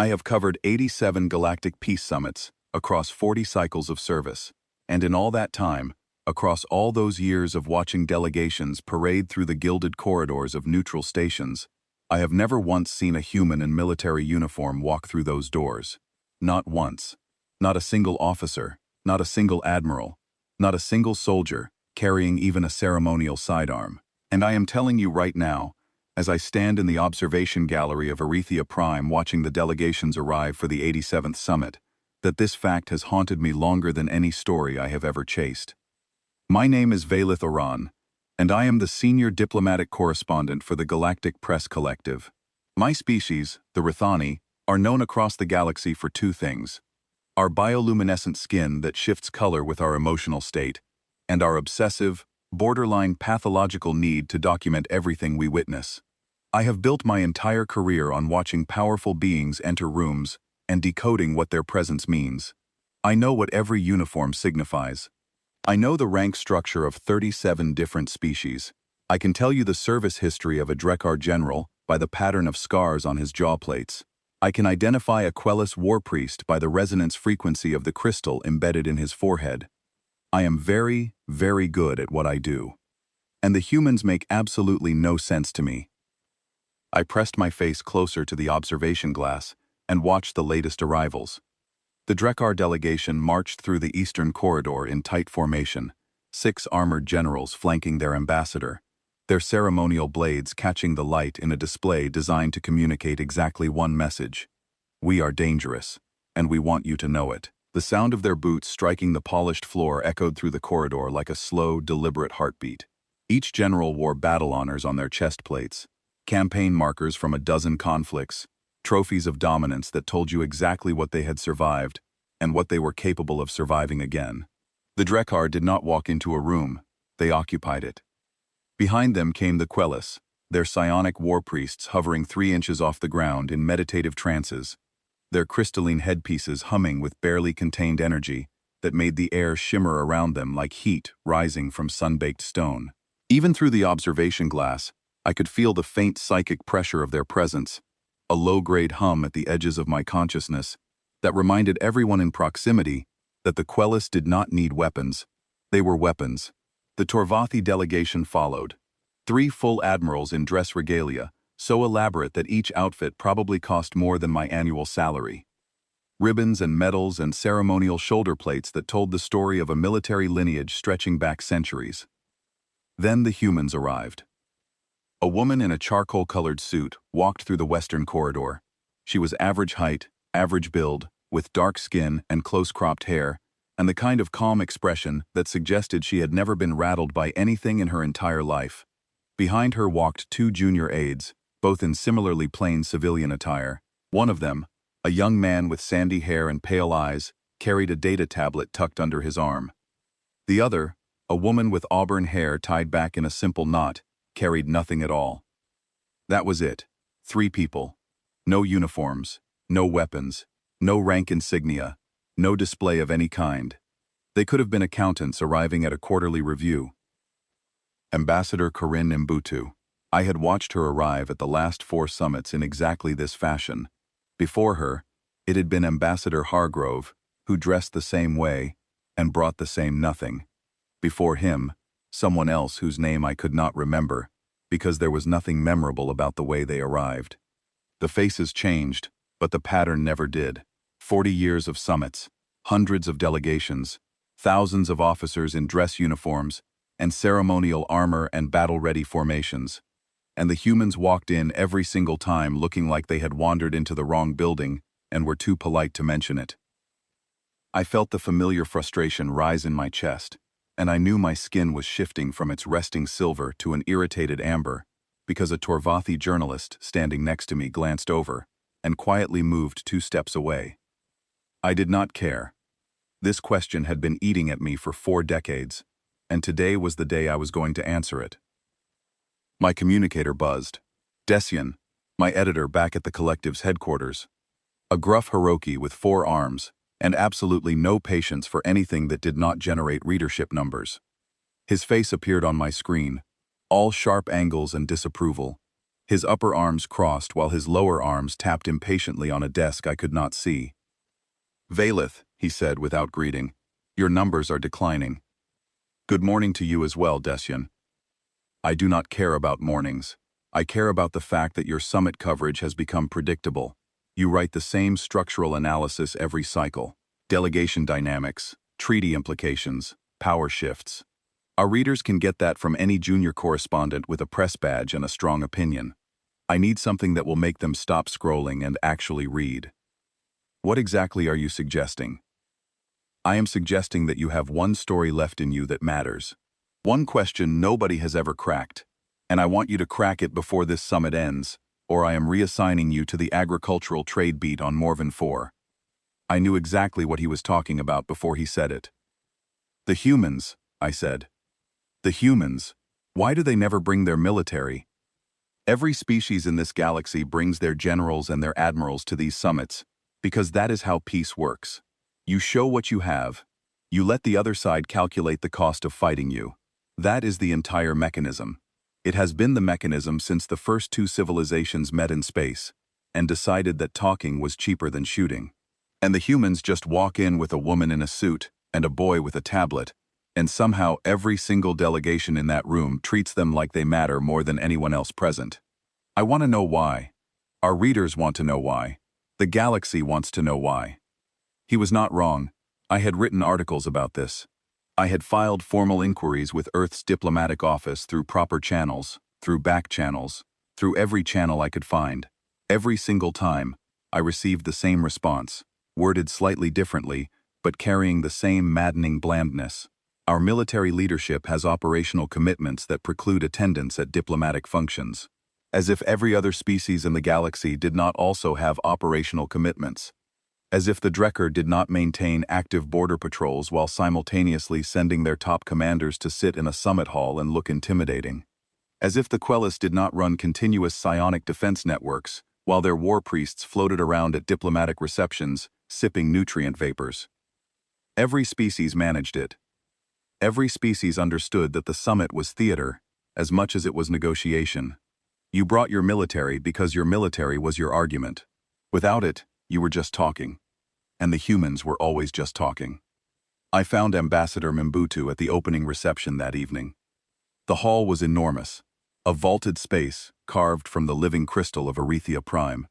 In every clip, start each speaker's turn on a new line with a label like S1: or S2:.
S1: I have covered 87 galactic peace summits across 40 cycles of service, and in all that time, across all those years of watching delegations parade through the gilded corridors of neutral stations, I have never once seen a human in military uniform walk through those doors. Not once. Not a single officer, not a single admiral, not a single soldier, carrying even a ceremonial sidearm. And I am telling you right now, as I stand in the observation gallery of Arethea Prime watching the delegations arrive for the 87th summit, that this fact has haunted me longer than any story I have ever chased. My name is Velith Oran, and I am the senior diplomatic correspondent for the Galactic Press Collective. My species, the Rithani, are known across the galaxy for two things: our bioluminescent skin that shifts color with our emotional state, and our obsessive, borderline pathological need to document everything we witness. I have built my entire career on watching powerful beings enter rooms and decoding what their presence means. I know what every uniform signifies. I know the rank structure of 37 different species. I can tell you the service history of a Drekar general by the pattern of scars on his jaw plates. I can identify a Quellis war priest by the resonance frequency of the crystal embedded in his forehead. I am very, very good at what I do. And the humans make absolutely no sense to me. I pressed my face closer to the observation glass and watched the latest arrivals. The Drekar delegation marched through the eastern corridor in tight formation, 6 armored generals flanking their ambassador, their ceremonial blades catching the light in a display designed to communicate exactly one message: we are dangerous, and we want you to know it. The sound of their boots striking the polished floor echoed through the corridor like a slow, deliberate heartbeat. Each general wore battle honors on their chest plates, campaign markers from a dozen conflicts, trophies of dominance that told you exactly what they had survived and what they were capable of surviving again. The Drekar did not walk into a room, they occupied it. Behind them came the Quellis, their psionic war priests hovering 3 inches off the ground in meditative trances, their crystalline headpieces humming with barely contained energy that made the air shimmer around them like heat rising from sun-baked stone. Even through the observation glass, I could feel the faint psychic pressure of their presence, a low-grade hum at the edges of my consciousness that reminded everyone in proximity that the Quellis did not need weapons. They were weapons. The Torvathi delegation followed. 3 full admirals in dress regalia, so elaborate that each outfit probably cost more than my annual salary. Ribbons and medals and ceremonial shoulder plates that told the story of a military lineage stretching back centuries. Then the humans arrived. A woman in a charcoal-colored suit walked through the western corridor. She was average height, average build, with dark skin and close-cropped hair, and the kind of calm expression that suggested she had never been rattled by anything in her entire life. Behind her walked 2 junior aides, both in similarly plain civilian attire. One of them, a young man with sandy hair and pale eyes, carried a data tablet tucked under his arm. The other, a woman with auburn hair tied back in a simple knot, carried nothing at all. That was it. 3 people. No uniforms, no weapons, no rank insignia, no display of any kind. They could have been accountants arriving at a quarterly review. Ambassador Corinne Mbutu. I had watched her arrive at the last 4 summits in exactly this fashion. Before her, it had been Ambassador Hargrove, who dressed the same way and brought the same nothing. Before him, someone else whose name I could not remember, because there was nothing memorable about the way they arrived. The faces changed, but the pattern never did. 40 years of summits, hundreds of delegations, thousands of officers in dress uniforms, and ceremonial armor and battle-ready formations. And the humans walked in every single time looking like they had wandered into the wrong building and were too polite to mention it. I felt the familiar frustration rise in my chest, and I knew my skin was shifting from its resting silver to an irritated amber, because a Torvathi journalist standing next to me glanced over and quietly moved 2 steps away. I did not care. This question had been eating at me for 4 decades, and today was the day I was going to answer it. My communicator buzzed. Decian, my editor back at the collective's headquarters. A gruff Hiroki with 4 arms, and absolutely no patience for anything that did not generate readership numbers. His face appeared on my screen, all sharp angles and disapproval. His upper arms crossed while his lower arms tapped impatiently on a desk I could not see. "Valith," he said without greeting, "your numbers are declining." "Good morning to you as well, Desyan." "I do not care about mornings. I care about the fact that your summit coverage has become predictable. You write the same structural analysis every cycle. Delegation dynamics, treaty implications, power shifts. Our readers can get that from any junior correspondent with a press badge and a strong opinion. I need something that will make them stop scrolling and actually read." "What exactly are you suggesting?" "I am suggesting that you have one story left in you that matters. One question nobody has ever cracked. And I want you to crack it before this summit ends, or I am reassigning you to the agricultural trade beat on Morven 4. I knew exactly what he was talking about before he said it. "The humans," I said. "The humans. Why do they never bring their military?" "Every species in this galaxy brings their generals and their admirals to these summits, because that is how peace works. You show what you have. You let the other side calculate the cost of fighting you. That is the entire mechanism. It has been the mechanism since the first two civilizations met in space and decided that talking was cheaper than shooting. And the humans just walk in with a woman in a suit and a boy with a tablet, and somehow every single delegation in that room treats them like they matter more than anyone else present. I want to know why. Our readers want to know why. The galaxy wants to know why." He was not wrong. I had written articles about this. I had filed formal inquiries with Earth's diplomatic office through proper channels, through back channels, through every channel I could find. Every single time, I received the same response, worded slightly differently, but carrying the same maddening blandness. "Our military leadership has operational commitments that preclude attendance at diplomatic functions." As if every other species in the galaxy did not also have operational commitments. As if the Drekker did not maintain active border patrols while simultaneously sending their top commanders to sit in a summit hall and look intimidating. As if the Quellis did not run continuous psionic defense networks while their war priests floated around at diplomatic receptions, sipping nutrient vapors. Every species managed it. Every species understood that the summit was theater, as much as it was negotiation. You brought your military because your military was your argument. Without it, you were just talking. And the humans were always just talking. I found Ambassador Mbutu at the opening reception that evening. The hall was enormous, a vaulted space carved from the living crystal of Arethea Prime,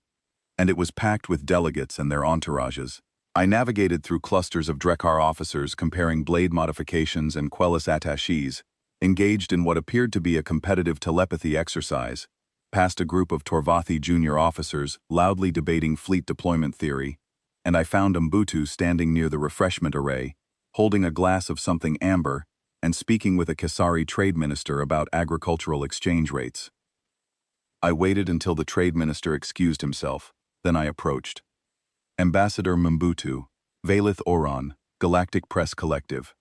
S1: and it was packed with delegates and their entourages. I navigated through clusters of Drekkar officers comparing blade modifications and Quellis attachés, engaged in what appeared to be a competitive telepathy exercise, past a group of Torvathi junior officers loudly debating fleet deployment theory, and I found Mbutu standing near the refreshment array, holding a glass of something amber, and speaking with a Kasari trade minister about agricultural exchange rates. I waited until the trade minister excused himself, then I approached. "Ambassador Mbutu, Valith Oron, Galactic Press Collective."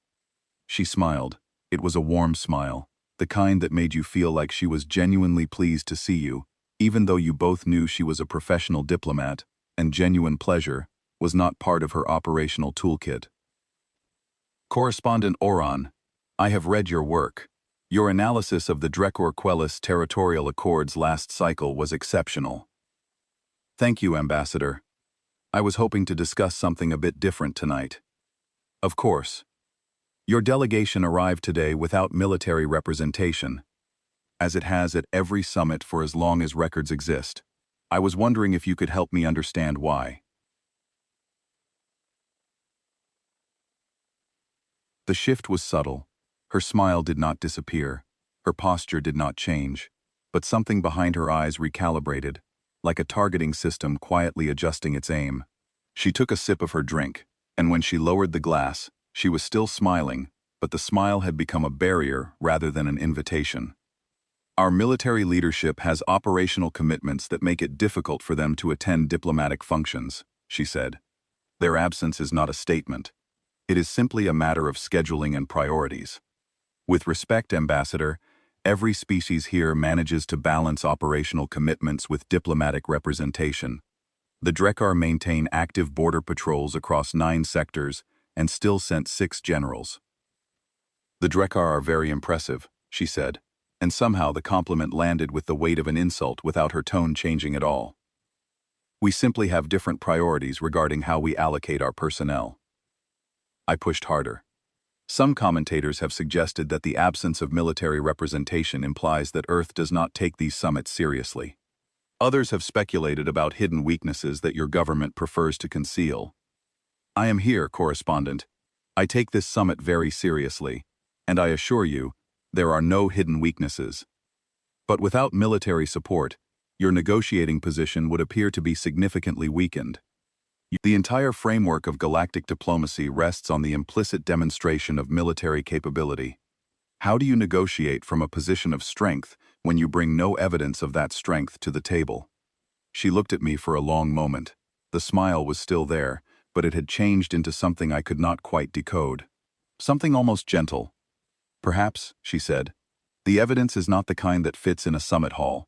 S1: She smiled. It was a warm smile, the kind that made you feel like she was genuinely pleased to see you, even though you both knew she was a professional diplomat, and genuine pleasure was not part of her operational toolkit. "Correspondent Oron, I have read your work. Your analysis of the Drekkor Quellis territorial accords last cycle was exceptional." "Thank you, Ambassador. I was hoping to discuss something a bit different tonight." "Of course. Your delegation arrived today without military representation, as it has at every summit for as long as records exist. I was wondering if you could help me understand why." The shift was subtle. Her smile did not disappear. Her posture did not change. But something behind her eyes recalibrated, like a targeting system quietly adjusting its aim. She took a sip of her drink, and when she lowered the glass, she was still smiling, but the smile had become a barrier rather than an invitation. "Our military leadership has operational commitments that make it difficult for them to attend diplomatic functions," she said. "Their absence is not a statement. It is simply a matter of scheduling and priorities. With respect, Ambassador, every species here manages to balance operational commitments with diplomatic representation. The Drekkar maintain active border patrols across 9 sectors and still sent 6 generals." "The Drekkar are very impressive," she said. and somehow the compliment landed with the weight of an insult without her tone changing at all. We simply have different priorities regarding how we allocate our personnel. I pushed harder. Some commentators have suggested that the absence of military representation implies that Earth does not take these summits seriously. Others have speculated about hidden weaknesses that your government prefers to conceal. I am here, correspondent. I take this summit very seriously, and I assure you, there are no hidden weaknesses. But without military support, your negotiating position would appear to be significantly weakened. The entire framework of galactic diplomacy rests on the implicit demonstration of military capability. How do you negotiate from a position of strength when you bring no evidence of that strength to the table? She looked at me for a long moment. The smile was still there, but it had changed into something I could not quite decode. Something almost gentle. Perhaps, she said, the evidence is not the kind that fits in a summit hall.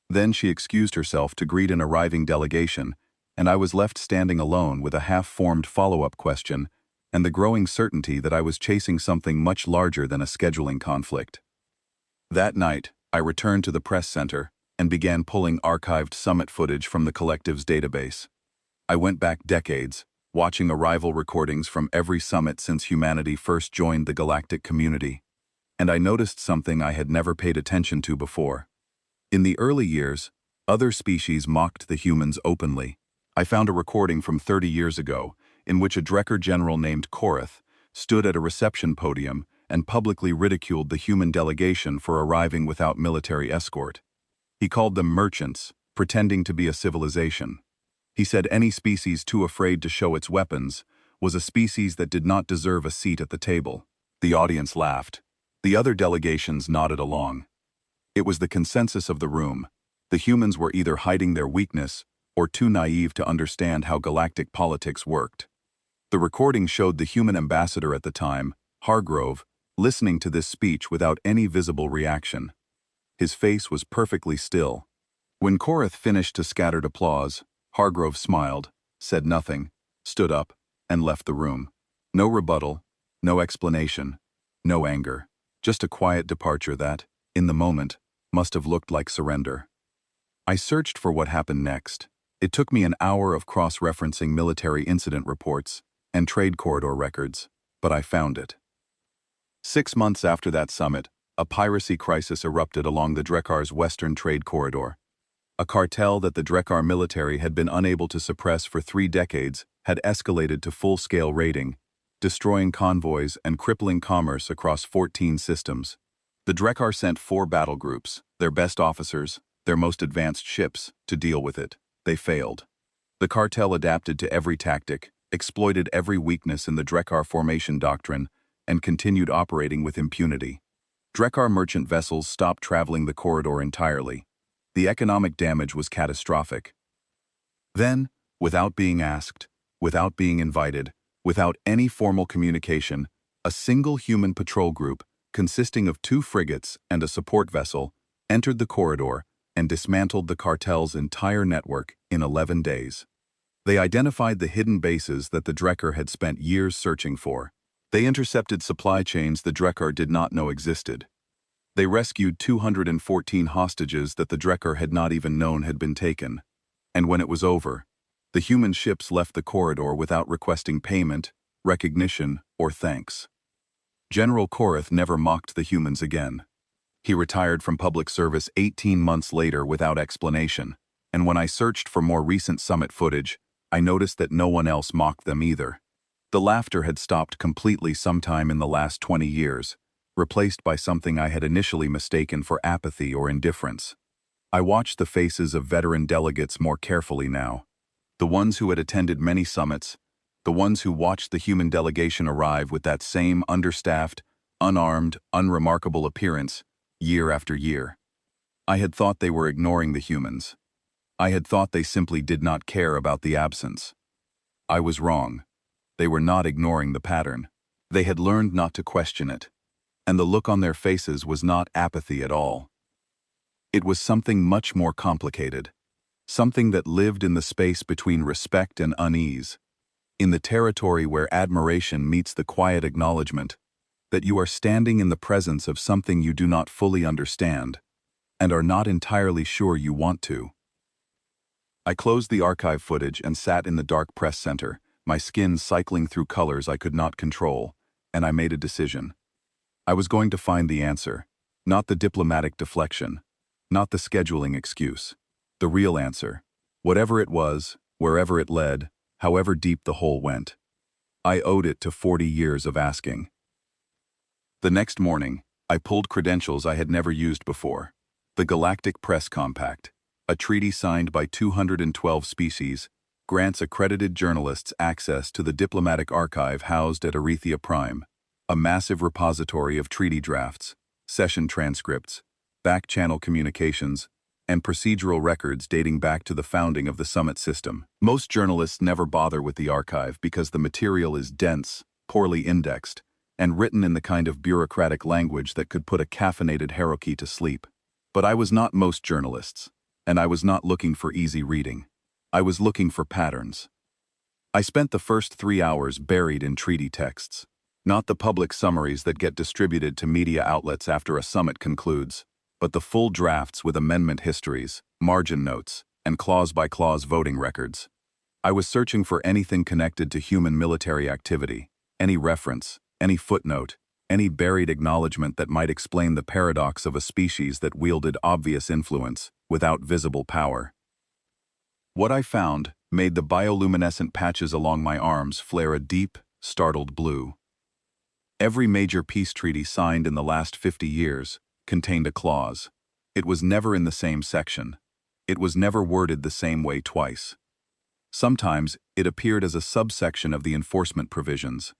S1: Then she excused herself to greet an arriving delegation, and I was left standing alone with a half-formed follow-up question and the growing certainty that I was chasing something much larger than a scheduling conflict. That night, I returned to the press center and began pulling archived summit footage from the collective's database. I went back decades, watching arrival recordings from every summit since humanity first joined the galactic community, and I noticed something I had never paid attention to before. In the early years, other species mocked the humans openly. I found a recording from 30 years ago in which a Drekker general named Korath stood at a reception podium and publicly ridiculed the human delegation for arriving without military escort. He called them merchants, pretending to be a civilization. He said any species too afraid to show its weapons was a species that did not deserve a seat at the table. The audience laughed. The other delegations nodded along. It was the consensus of the room. The humans were either hiding their weakness or too naive to understand how galactic politics worked. The recording showed the human ambassador at the time, Hargrove, listening to this speech without any visible reaction. His face was perfectly still. When Korath finished to scattered applause, Hargrove smiled, said nothing, stood up, and left the room. No rebuttal, no explanation, no anger, just a quiet departure that, in the moment, must have looked like surrender. I searched for what happened next. It took me an hour of cross-referencing military incident reports and trade corridor records, but I found it. 6 months after that summit, a piracy crisis erupted along the Drekkar's western trade corridor. A cartel that the Drekkar military had been unable to suppress for 3 decades had escalated to full-scale raiding, destroying convoys and crippling commerce across 14 systems. The Drekkar sent 4 battle groups, their best officers, their most advanced ships, to deal with it. They failed. The cartel adapted to every tactic, exploited every weakness in the Drekkar formation doctrine, and continued operating with impunity. Drekkar merchant vessels stopped traveling the corridor entirely. The economic damage was catastrophic. Then, without being asked, without being invited, without any formal communication, a single human patrol group, consisting of 2 frigates and a support vessel, entered the corridor and dismantled the cartel's entire network in 11 days. They identified the hidden bases that the Drekkar had spent years searching for. They intercepted supply chains the Drekkar did not know existed. They rescued 214 hostages that the Drekkar had not even known had been taken. And when it was over, the human ships left the corridor without requesting payment, recognition, or thanks. General Korath never mocked the humans again. He retired from public service 18 months later without explanation, and when I searched for more recent summit footage, I noticed that no one else mocked them either. The laughter had stopped completely sometime in the last 20 years, replaced by something I had initially mistaken for apathy or indifference. I watched the faces of veteran delegates more carefully now. The ones who had attended many summits, the ones who watched the human delegation arrive with that same understaffed, unarmed, unremarkable appearance, year after year. I had thought they were ignoring the humans. I had thought they simply did not care about the absence. I was wrong. They were not ignoring the pattern. They had learned not to question it. And the look on their faces was not apathy at all. It was something much more complicated. Something that lived in the space between respect and unease. In the territory where admiration meets the quiet acknowledgement. that you are standing in the presence of something you do not fully understand, and are not entirely sure you want to. I closed the archive footage and sat in the dark press center, my skin cycling through colors I could not control, and I made a decision. I was going to find the answer, not the diplomatic deflection, not the scheduling excuse. The real answer. Whatever it was, wherever it led, however deep the hole went. I owed it to 40 years of asking. The next morning, I pulled credentials I had never used before. The Galactic Press Compact, a treaty signed by 212 species, grants accredited journalists access to the diplomatic archive housed at Arethea Prime, a massive repository of treaty drafts, session transcripts, back-channel communications, and procedural records dating back to the founding of the Summit system. Most journalists never bother with the archive because the material is dense, poorly indexed, and written in the kind of bureaucratic language that could put a caffeinated Cherokee to sleep. But I was not most journalists, and I was not looking for easy reading. I was looking for patterns. I spent the first 3 hours buried in treaty texts, not the public summaries that get distributed to media outlets after a summit concludes, but the full drafts with amendment histories, margin notes, and clause-by-clause voting records. I was searching for anything connected to human military activity, any reference, any footnote, any buried acknowledgement that might explain the paradox of a species that wielded obvious influence without visible power. What I found made the bioluminescent patches along my arms flare a deep, startled blue. Every major peace treaty signed in the last 50 years contained a clause. It was never in the same section. It was never worded the same way twice. Sometimes it appeared as a subsection of the enforcement provisions.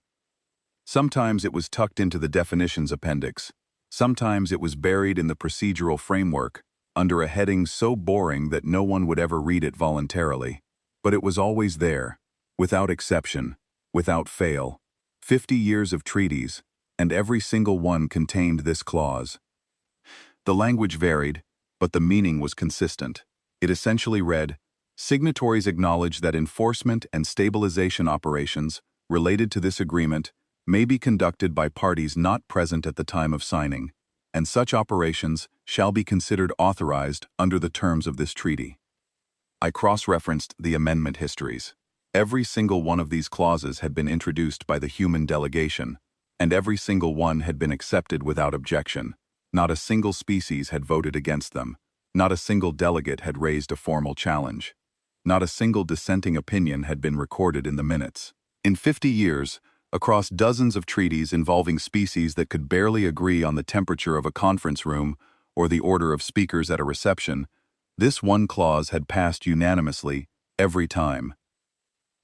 S1: Sometimes it was tucked into the definitions appendix. Sometimes it was buried in the procedural framework, under a heading so boring that no one would ever read it voluntarily. But it was always there, without exception, without fail. 50 years of treaties, and every single one contained this clause. The language varied, but the meaning was consistent. It essentially read, "Signatories acknowledge that enforcement and stabilization operations related to this agreement may be conducted by parties not present at the time of signing, and such operations shall be considered authorized under the terms of this treaty." I cross-referenced the amendment histories. Every single one of these clauses had been introduced by the human delegation, and every single one had been accepted without objection. Not a single species had voted against them. Not a single delegate had raised a formal challenge. Not a single dissenting opinion had been recorded in the minutes. In 50 years, across dozens of treaties involving species that could barely agree on the temperature of a conference room or the order of speakers at a reception, this one clause had passed unanimously every time.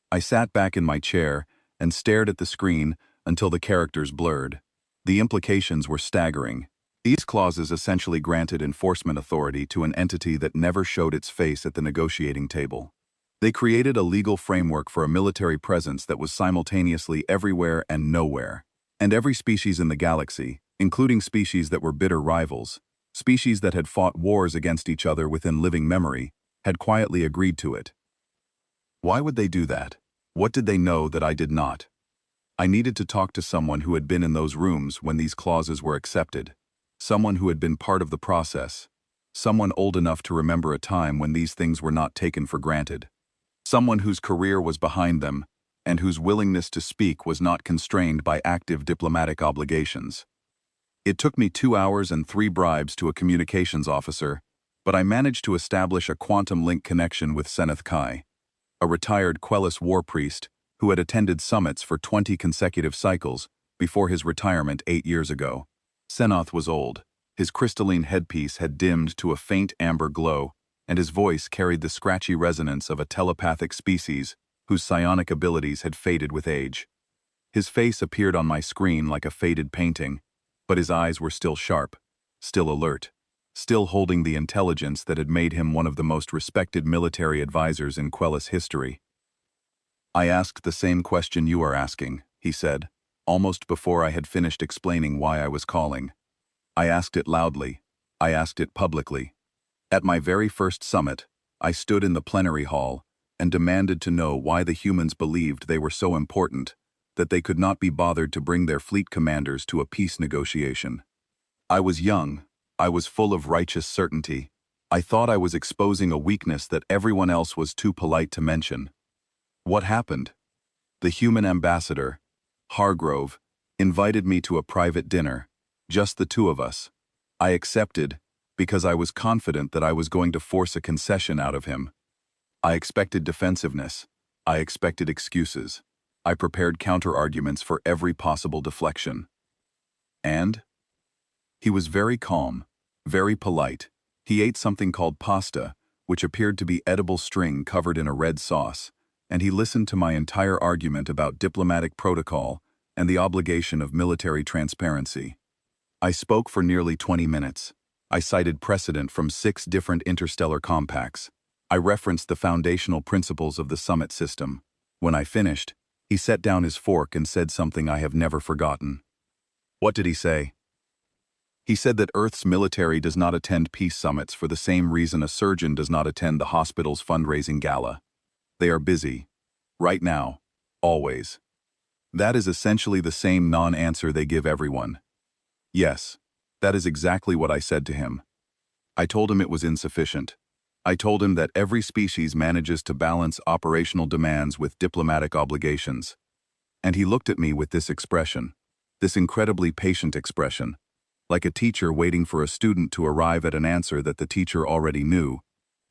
S1: I sat back in my chair and stared at the screen until the characters blurred. The implications were staggering. These clauses essentially granted enforcement authority to an entity that never showed its face at the negotiating table. They created a legal framework for a military presence that was simultaneously everywhere and nowhere. And every species in the galaxy, including species that were bitter rivals, species that had fought wars against each other within living memory, had quietly agreed to it. Why would they do that? What did they know that I did not? I needed to talk to someone who had been in those rooms when these clauses were accepted. Someone who had been part of the process. Someone old enough to remember a time when these things were not taken for granted. Someone whose career was behind them, and whose willingness to speak was not constrained by active diplomatic obligations. It took me 2 hours and 3 bribes to a communications officer, but I managed to establish a quantum link connection with Seneth Kai, a retired Quellis war priest who had attended summits for 20 consecutive cycles before his retirement 8 years ago. Senoth was old. His crystalline headpiece had dimmed to a faint amber glow, and his voice carried the scratchy resonance of a telepathic species whose psionic abilities had faded with age. His face appeared on my screen like a faded painting, but his eyes were still sharp, still alert, still holding the intelligence that had made him one of the most respected military advisors in Quellis history. "I asked the same question you are asking," he said, almost before I had finished explaining why I was calling. I asked it loudly. I asked it publicly. At my very first summit, I stood in the plenary hall and demanded to know why the humans believed they were so important, that they could not be bothered to bring their fleet commanders to a peace negotiation. I was young. I was full of righteous certainty. I thought I was exposing a weakness that everyone else was too polite to mention. What happened? The human ambassador, Hargrove, invited me to a private dinner, just the two of us. I accepted, because I was confident that I was going to force a concession out of him. I expected defensiveness. I expected excuses. I prepared counter-arguments for every possible deflection. And? He was very calm, very polite. He ate something called pasta, which appeared to be edible string covered in a red sauce, and he listened to my entire argument about diplomatic protocol and the obligation of military transparency. I spoke for nearly 20 minutes. I cited precedent from 6 different interstellar compacts. I referenced the foundational principles of the summit system. When I finished, he set down his fork and said something I have never forgotten. What did he say? He said that Earth's military does not attend peace summits for the same reason a surgeon does not attend the hospital's fundraising gala. They are busy. Right now. Always. That is essentially the same non-answer they give everyone. Yes, that is exactly what I said to him. I told him it was insufficient. I told him that every species manages to balance operational demands with diplomatic obligations. And he looked at me with this expression, this incredibly patient expression, like a teacher waiting for a student to arrive at an answer that the teacher already knew,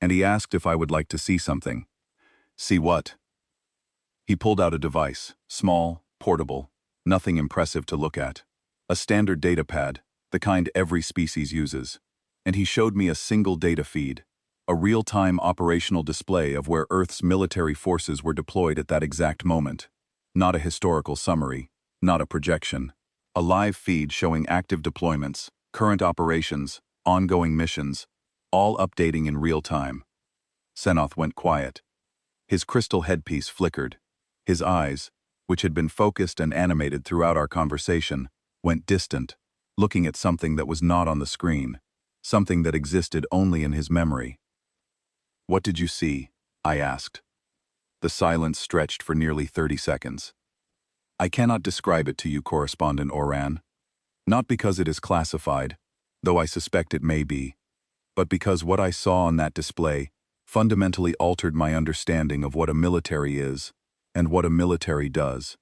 S1: and he asked if I would like to see something. See what? He pulled out a device, small, portable, nothing impressive to look at. A standard data pad, the kind every species uses. And he showed me a single data feed, a real-time operational display of where Earth's military forces were deployed at that exact moment. Not a historical summary, not a projection. A live feed showing active deployments, current operations, ongoing missions, all updating in real time. Senoth went quiet. His crystal headpiece flickered. His eyes, which had been focused and animated throughout our conversation, went distant, looking at something that was not on the screen, something that existed only in his memory. What did you see? I asked. The silence stretched for nearly 30 seconds. I cannot describe it to you, Correspondent Oran. Not because it is classified, though I suspect it may be, but because what I saw on that display fundamentally altered my understanding of what a military is and what a military does.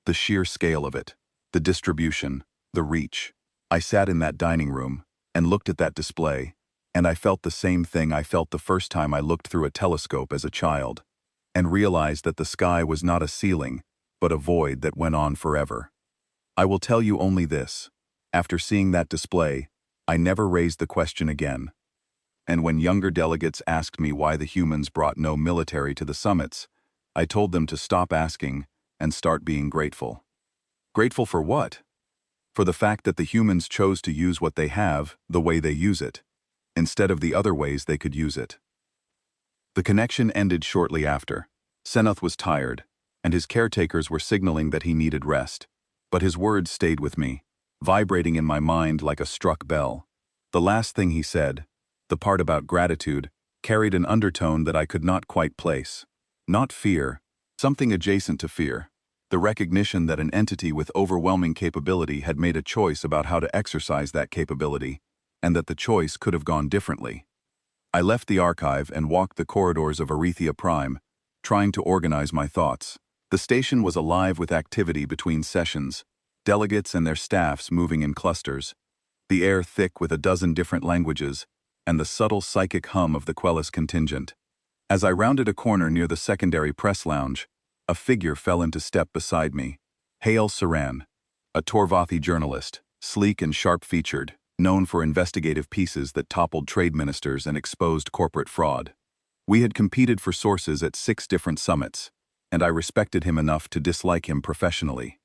S1: The sheer scale of it, the distribution, the reach. I sat in that dining room and looked at that display, and I felt the same thing I felt the first time I looked through a telescope as a child, and realized that the sky was not a ceiling, but a void that went on forever. I will tell you only this. After seeing that display, I never raised the question again. And when younger delegates asked me why the humans brought no military to the summits, I told them to stop asking and start being grateful. Grateful for what? For the fact that the humans chose to use what they have the way they use it, instead of the other ways they could use it. The connection ended shortly after. Senoth was tired, and his caretakers were signaling that he needed rest. But his words stayed with me, vibrating in my mind like a struck bell. The last thing he said, the part about gratitude, carried an undertone that I could not quite place. Not fear, something adjacent to fear. The recognition that an entity with overwhelming capability had made a choice about how to exercise that capability, and that the choice could have gone differently. I left the archive and walked the corridors of Arethea Prime, trying to organize my thoughts. The station was alive with activity between sessions, delegates and their staffs moving in clusters, the air thick with a dozen different languages, and the subtle psychic hum of the Quellis contingent. As I rounded a corner near the secondary press lounge, a figure fell into step beside me. Hail Saran, a Torvathi journalist, sleek and sharp-featured, known for investigative pieces that toppled trade ministers and exposed corporate fraud. We had competed for sources at 6 different summits, and I respected him enough to dislike him professionally.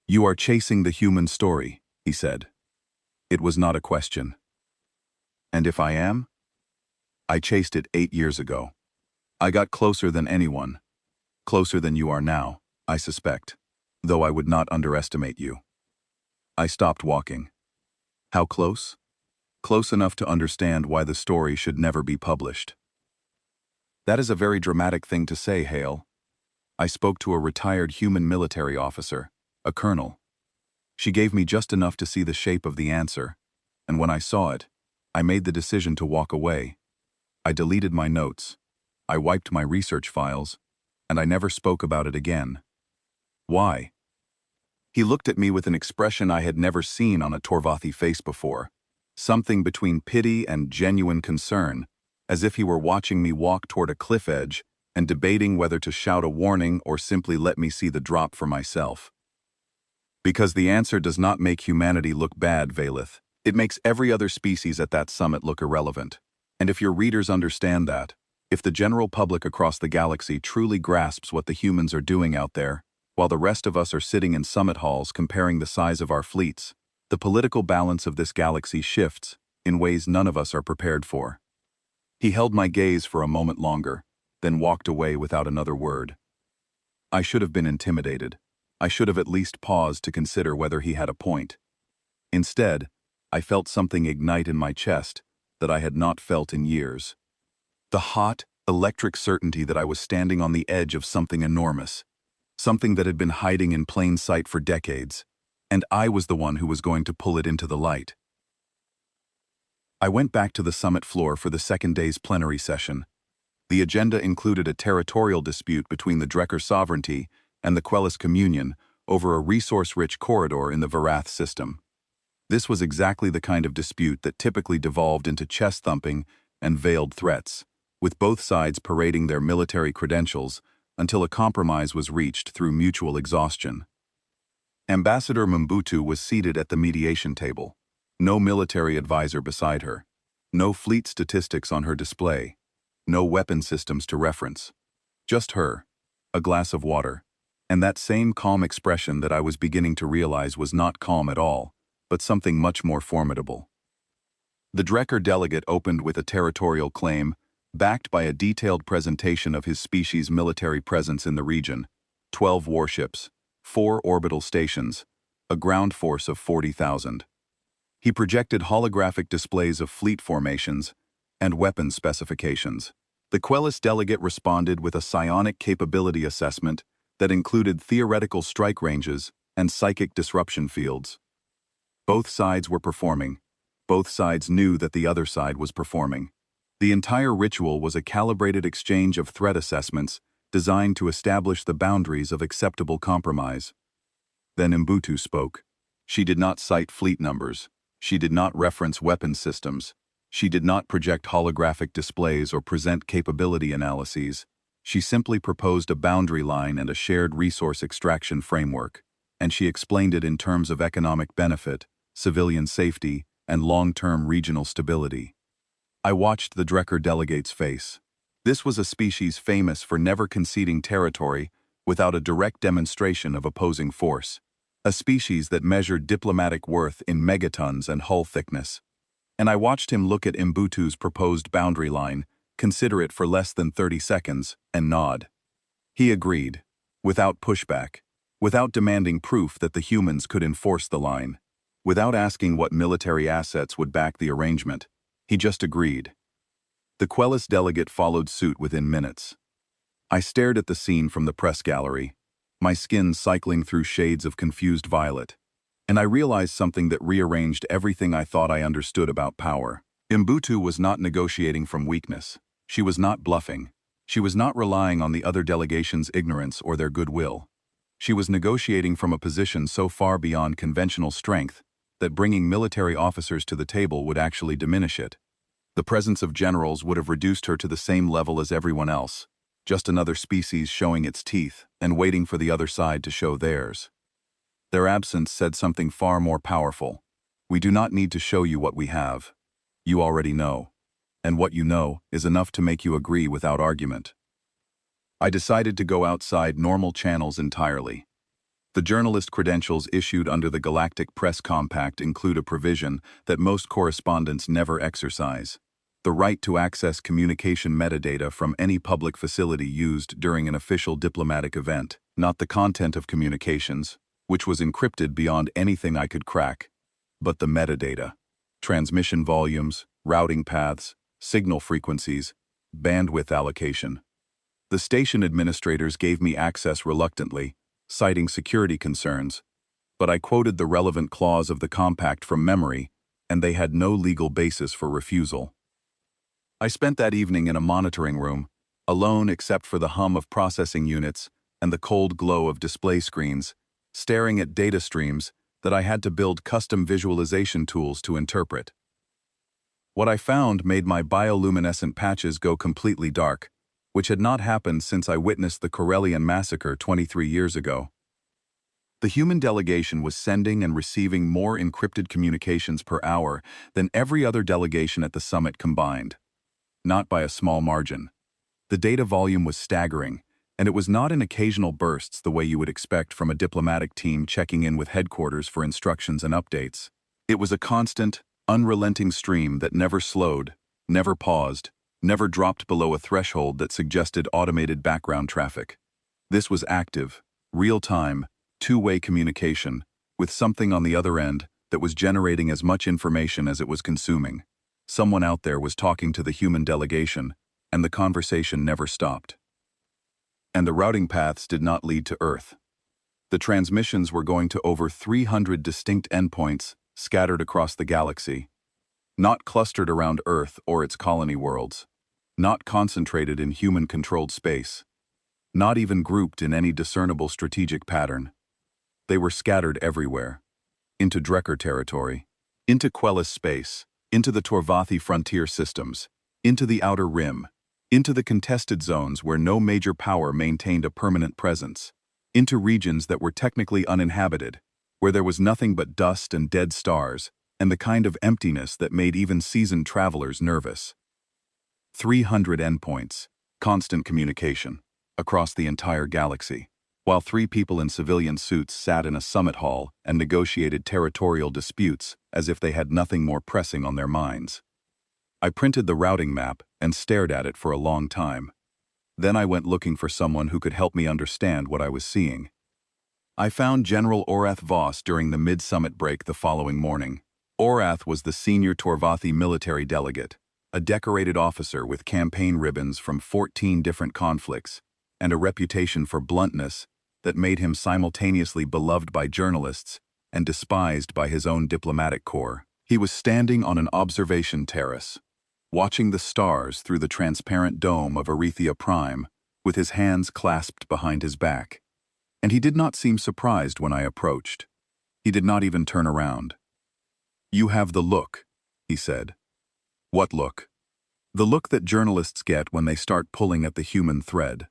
S1: "You are chasing the human story," he said. It was not a question. And if I am? I chased it 8 years ago. I got closer than anyone. Closer than you are now, I suspect, though I would not underestimate you. I stopped walking. How close? Close enough to understand why the story should never be published. That is a very dramatic thing to say, Hale. I spoke to a retired human military officer, a colonel. She gave me just enough to see the shape of the answer, and when I saw it, I made the decision to walk away. I deleted my notes, I wiped my research files, and I never spoke about it again. Why? He looked at me with an expression I had never seen on a Torvathi face before, something between pity and genuine concern, as if he were watching me walk toward a cliff edge and debating whether to shout a warning or simply let me see the drop for myself. Because the answer does not make humanity look bad, Valith. It makes every other species at that summit look irrelevant. And if your readers understand that, if the general public across the galaxy truly grasps what the humans are doing out there, while the rest of us are sitting in summit halls comparing the size of our fleets, the political balance of this galaxy shifts in ways none of us are prepared for. He held my gaze for a moment longer, then walked away without another word. I should have been intimidated. I should have at least paused to consider whether he had a point. Instead, I felt something ignite in my chest that I had not felt in years. The hot, electric certainty that I was standing on the edge of something enormous, something that had been hiding in plain sight for decades, and I was the one who was going to pull it into the light. I went back to the summit floor for the second day's plenary session. The agenda included a territorial dispute between the Drekker sovereignty and the Quellis Communion over a resource-rich corridor in the Varath system. This was exactly the kind of dispute that typically devolved into chest-thumping and veiled threats, with both sides parading their military credentials until a compromise was reached through mutual exhaustion. Ambassador Mbutu was seated at the mediation table, no military advisor beside her, no fleet statistics on her display, no weapon systems to reference. Just her, a glass of water, and that same calm expression that I was beginning to realize was not calm at all, but something much more formidable. The Drekker delegate opened with a territorial claim, backed by a detailed presentation of his species' military presence in the region: 12 warships, 4 orbital stations, a ground force of 40,000. He projected holographic displays of fleet formations and weapons specifications. The Quellis delegate responded with a psionic capability assessment that included theoretical strike ranges and psychic disruption fields. Both sides were performing. Both sides knew that the other side was performing. The entire ritual was a calibrated exchange of threat assessments designed to establish the boundaries of acceptable compromise. Then Mbutu spoke. She did not cite fleet numbers. She did not reference weapon systems. She did not project holographic displays or present capability analyses. She simply proposed a boundary line and a shared resource extraction framework, and she explained it in terms of economic benefit, civilian safety, and long-term regional stability. I watched the Drekker delegate's face. This was a species famous for never conceding territory without a direct demonstration of opposing force. A species that measured diplomatic worth in megatons and hull thickness. And I watched him look at Mbutu's proposed boundary line, consider it for less than 30 seconds, and nod. He agreed, without pushback, without demanding proof that the humans could enforce the line, without asking what military assets would back the arrangement. He just agreed. The Quellis delegate followed suit within minutes. I stared at the scene from the press gallery, my skin cycling through shades of confused violet, and I realized something that rearranged everything I thought I understood about power. Mbutu was not negotiating from weakness. She was not bluffing. She was not relying on the other delegation's ignorance or their goodwill. She was negotiating from a position so far beyond conventional strength that bringing military officers to the table would actually diminish it. The presence of generals would have reduced her to the same level as everyone else, just another species showing its teeth and waiting for the other side to show theirs. Their absence said something far more powerful. We do not need to show you what we have. You already know. And what you know is enough to make you agree without argument. I decided to go outside normal channels entirely. The journalist credentials issued under the Galactic Press Compact include a provision that most correspondents never exercise: the right to access communication metadata from any public facility used during an official diplomatic event, not the content of communications, which was encrypted beyond anything I could crack, but the metadata: transmission volumes, routing paths, signal frequencies, bandwidth allocation. The station administrators gave me access reluctantly, citing security concerns, but I quoted the relevant clause of the compact from memory, and they had no legal basis for refusal. I spent that evening in a monitoring room, alone except for the hum of processing units and the cold glow of display screens, staring at data streams that I had to build custom visualization tools to interpret. What I found made my bioluminescent patches go completely dark, which had not happened since I witnessed the Corellian massacre 23 years ago. The human delegation was sending and receiving more encrypted communications per hour than every other delegation at the summit combined. Not by a small margin. The data volume was staggering, and it was not in occasional bursts the way you would expect from a diplomatic team checking in with headquarters for instructions and updates. It was a constant, unrelenting stream that never slowed, never paused, never dropped below a threshold that suggested automated background traffic. This was active, real-time, two-way communication, with something on the other end that was generating as much information as it was consuming. Someone out there was talking to the human delegation, and the conversation never stopped. And the routing paths did not lead to Earth. The transmissions were going to over 300 distinct endpoints scattered across the galaxy, not clustered around Earth or its colony worlds, not concentrated in human-controlled space, not even grouped in any discernible strategic pattern. They were scattered everywhere, into Drekker territory, into Quellis space, into the Torvathi frontier systems, into the Outer Rim, into the contested zones where no major power maintained a permanent presence, into regions that were technically uninhabited, where there was nothing but dust and dead stars, and the kind of emptiness that made even seasoned travelers nervous. 300 endpoints, constant communication, across the entire galaxy, while 3 people in civilian suits sat in a summit hall and negotiated territorial disputes as if they had nothing more pressing on their minds. I printed the routing map and stared at it for a long time. Then I went looking for someone who could help me understand what I was seeing. I found General Orath Voss during the mid-summit break the following morning. Orath was the senior Torvathi military delegate, a decorated officer with campaign ribbons from 14 different conflicts, and a reputation for bluntness that made him simultaneously beloved by journalists and despised by his own diplomatic corps. He was standing on an observation terrace, watching the stars through the transparent dome of Arethea Prime, with his hands clasped behind his back. And he did not seem surprised when I approached. He did not even turn around. "You have the look," he said. "What look?" "The look that journalists get when they start pulling at the human thread.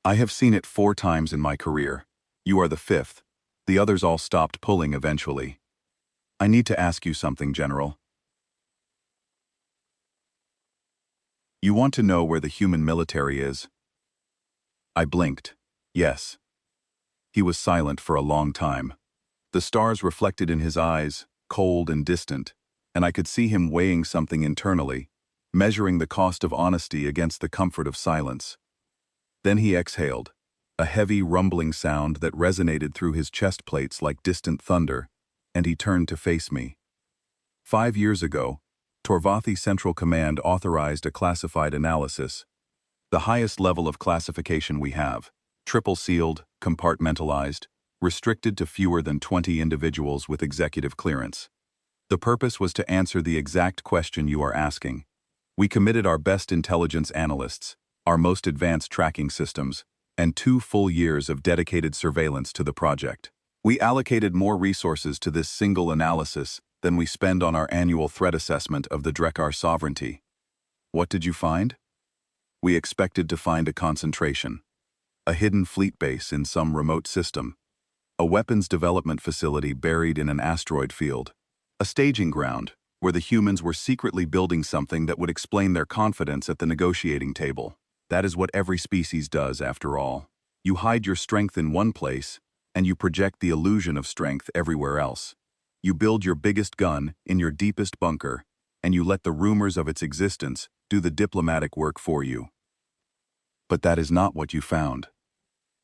S1: I have seen it 4 times in my career. You are the 5th. The others all stopped pulling eventually. I need to ask you something, General. You want to know where the human military is?" I blinked. Yes. He was silent for a long time. The stars reflected in his eyes, cold and distant, and I could see him weighing something internally, measuring the cost of honesty against the comfort of silence. Then he exhaled, a heavy rumbling sound that resonated through his chest plates like distant thunder, and he turned to face me. 5 years ago, Torvathi Central Command authorized a classified analysis, the highest level of classification we have, triple-sealed, compartmentalized, restricted to fewer than 20 individuals with executive clearance. The purpose was to answer the exact question you are asking. We committed our best intelligence analysts, our most advanced tracking systems, and 2 full years of dedicated surveillance to the project. We allocated more resources to this single analysis than we spend on our annual threat assessment of the Drekkar sovereignty. What did you find? We expected to find a concentration, a hidden fleet base in some remote system, a weapons development facility buried in an asteroid field, a staging ground where the humans were secretly building something that would explain their confidence at the negotiating table. That is what every species does, after all. You hide your strength in one place, and you project the illusion of strength everywhere else. You build your biggest gun in your deepest bunker, and you let the rumors of its existence do the diplomatic work for you. But that is not what you found.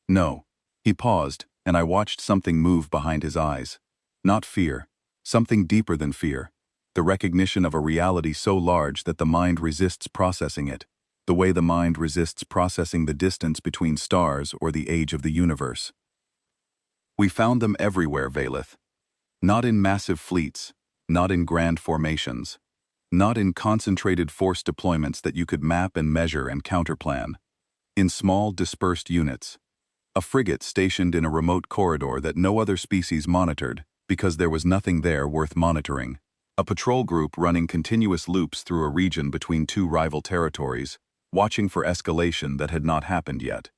S1: No. He paused, and I watched something move behind his eyes. Not fear. Something deeper than fear. The recognition of a reality so large that the mind resists processing it. the way the mind resists processing the distance between stars or the age of the universe. We found them everywhere, Valeth. Not in massive fleets, not in grand formations, not in concentrated force deployments that you could map and measure and counterplan. In small, dispersed units. A frigate stationed in a remote corridor that no other species monitored because there was nothing there worth monitoring. A patrol group running continuous loops through a region between two rival territories, watching for escalation that had not happened yet.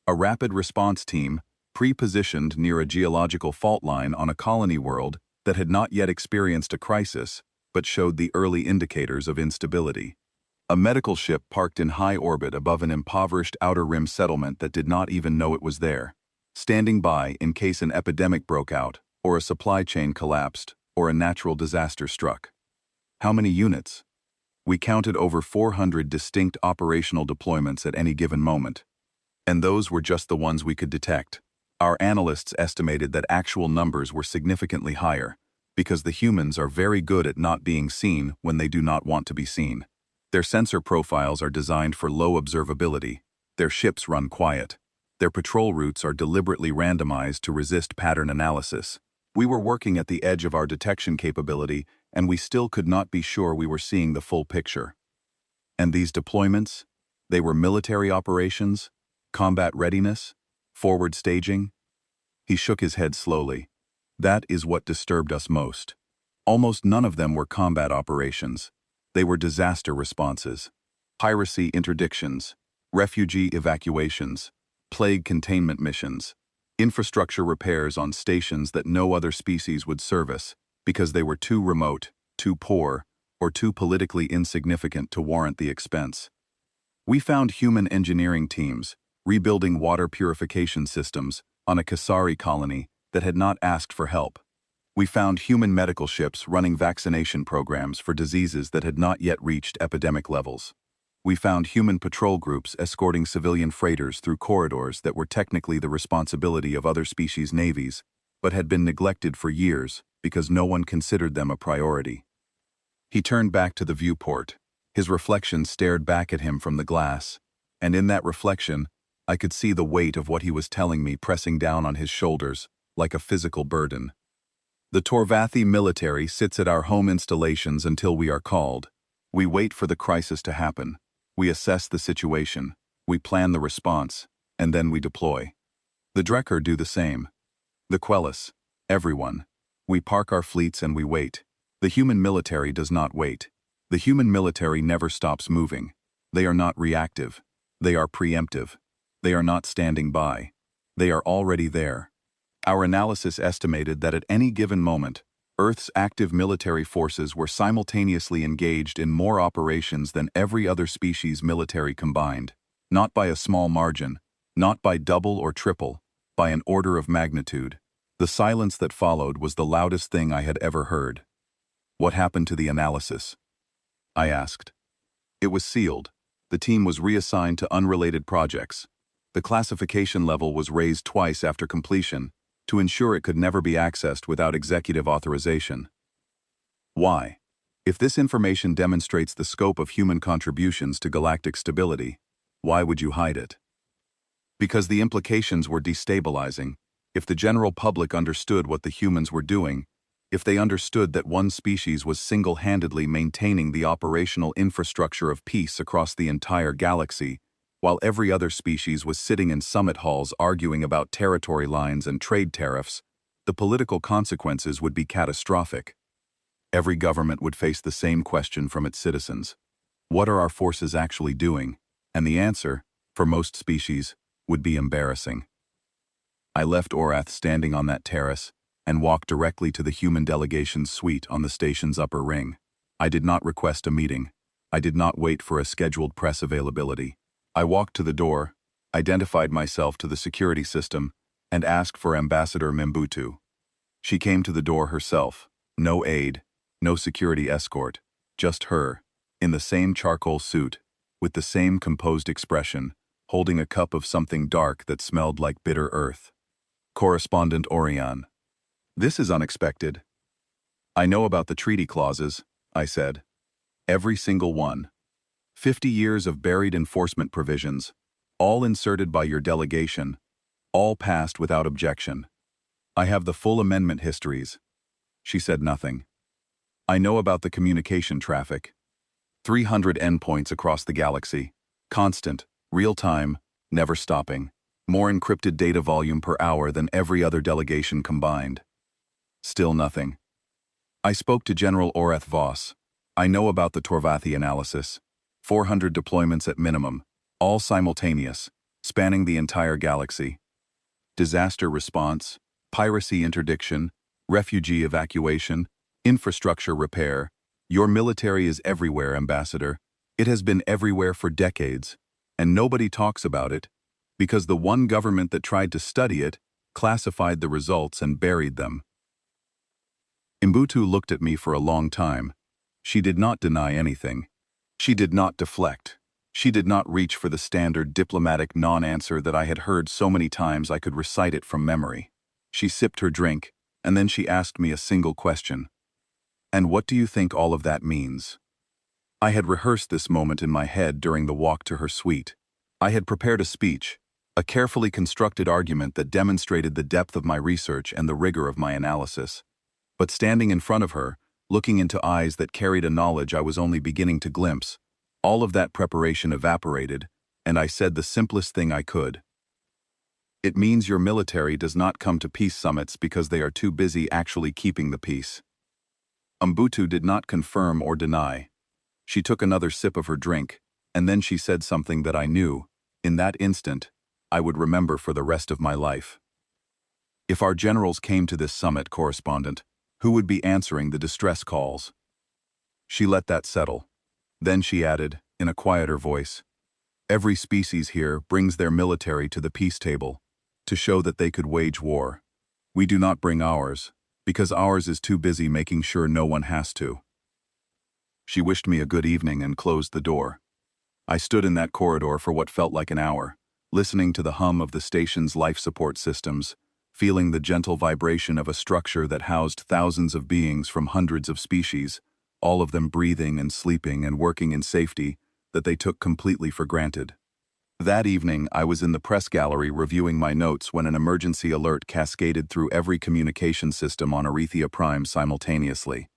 S1: A rapid response team, pre-positioned near a geological fault line on a colony world that had not yet experienced a crisis, but showed the early indicators of instability. A medical ship parked in high orbit above an impoverished outer rim settlement that did not even know it was there, standing by in case an epidemic broke out, or a supply chain collapsed, or a natural disaster struck. How many units? We counted over 400 distinct operational deployments at any given moment. And those were just the ones we could detect. Our analysts estimated that actual numbers were significantly higher, because the humans are very good at not being seen when they do not want to be seen. Their sensor profiles are designed for low observability. Their ships run quiet. Their patrol routes are deliberately randomized to resist pattern analysis. We were working at the edge of our detection capability, and we still could not be sure we were seeing the full picture. And these deployments? They were military operations? Combat readiness? Forward staging? He shook his head slowly. That is what disturbed us most. Almost none of them were combat operations. They were disaster responses. Piracy interdictions, refugee evacuations, plague containment missions, infrastructure repairs on stations that no other species would service because they were too remote, too poor, or too politically insignificant to warrant the expense. We found human engineering teams rebuilding water purification systems on a Kasari colony that had not asked for help. We found human medical ships running vaccination programs for diseases that had not yet reached epidemic levels. We found human patrol groups escorting civilian freighters through corridors that were technically the responsibility of other species' navies, but had been neglected for years because no one considered them a priority. He turned back to the viewport. His reflection stared back at him from the glass, and in that reflection, I could see the weight of what he was telling me pressing down on his shoulders, like a physical burden. The Torvathi military sits at our home installations until we are called. We wait for the crisis to happen. We assess the situation. We plan the response, and then we deploy. The Drekker do the same. The Quellis, everyone. We park our fleets and we wait. The human military does not wait. The human military never stops moving. They are not reactive. They are preemptive. They are not standing by. They are already there. Our analysis estimated that at any given moment, Earth's active military forces were simultaneously engaged in more operations than every other species' military combined. Not by a small margin, not by double or triple, by an order of magnitude. The silence that followed was the loudest thing I had ever heard. What happened to the analysis? I asked. It was sealed. The team was reassigned to unrelated projects. The classification level was raised twice after completion, to ensure it could never be accessed without executive authorization. Why? If this information demonstrates the scope of human contributions to galactic stability, why would you hide it? Because the implications were destabilizing. If the general public understood what the humans were doing, if they understood that one species was single-handedly maintaining the operational infrastructure of peace across the entire galaxy, while every other species was sitting in summit halls arguing about territory lines and trade tariffs, the political consequences would be catastrophic. Every government would face the same question from its citizens. What are our forces actually doing? And the answer, for most species, would be embarrassing. I left Orath standing on that terrace and walked directly to the human delegation's suite on the station's upper ring. I did not request a meeting. I did not wait for a scheduled press availability. I walked to the door, identified myself to the security system, and asked for Ambassador Mimbutu. She came to the door herself, no aide, no security escort, just her, in the same charcoal suit, with the same composed expression, holding a cup of something dark that smelled like bitter earth. Correspondent Orion. This is unexpected. I know about the treaty clauses, I said. Every single one. 50 years of buried enforcement provisions, all inserted by your delegation, all passed without objection. I have the full amendment histories. She said nothing. I know about the communication traffic. 300 endpoints across the galaxy. Constant, real-time, never stopping. More encrypted data volume per hour than every other delegation combined. Still nothing. I spoke to General Oreth Voss. I know about the Torvathi analysis. 400 deployments at minimum, all simultaneous, spanning the entire galaxy. Disaster response, piracy interdiction, refugee evacuation, infrastructure repair. Your military is everywhere, Ambassador. It has been everywhere for decades, and nobody talks about it, because the one government that tried to study it classified the results and buried them. Mbutu looked at me for a long time. She did not deny anything. She did not deflect. She did not reach for the standard diplomatic non-answer that I had heard so many times I could recite it from memory. She sipped her drink, and then she asked me a single question. And what do you think all of that means? I had rehearsed this moment in my head during the walk to her suite. I had prepared a speech, a carefully constructed argument that demonstrated the depth of my research and the rigor of my analysis. But standing in front of her, looking into eyes that carried a knowledge I was only beginning to glimpse, all of that preparation evaporated, and I said the simplest thing I could. It means your military does not come to peace summits because they are too busy actually keeping the peace. Mbutu did not confirm or deny. She took another sip of her drink, and then she said something that I knew, in that instant, I would remember for the rest of my life. If our generals came to this summit, correspondent, who would be answering the distress calls? She let that settle. Then she added, in a quieter voice, every species here brings their military to the peace table, to show that they could wage war. We do not bring ours, because ours is too busy making sure no one has to. She wished me a good evening and closed the door. I stood in that corridor for what felt like an hour, listening to the hum of the station's life support systems, feeling the gentle vibration of a structure that housed thousands of beings from hundreds of species, all of them breathing and sleeping and working in safety that they took completely for granted. That evening, I was in the press gallery reviewing my notes when an emergency alert cascaded through every communication system on Arethea Prime simultaneously.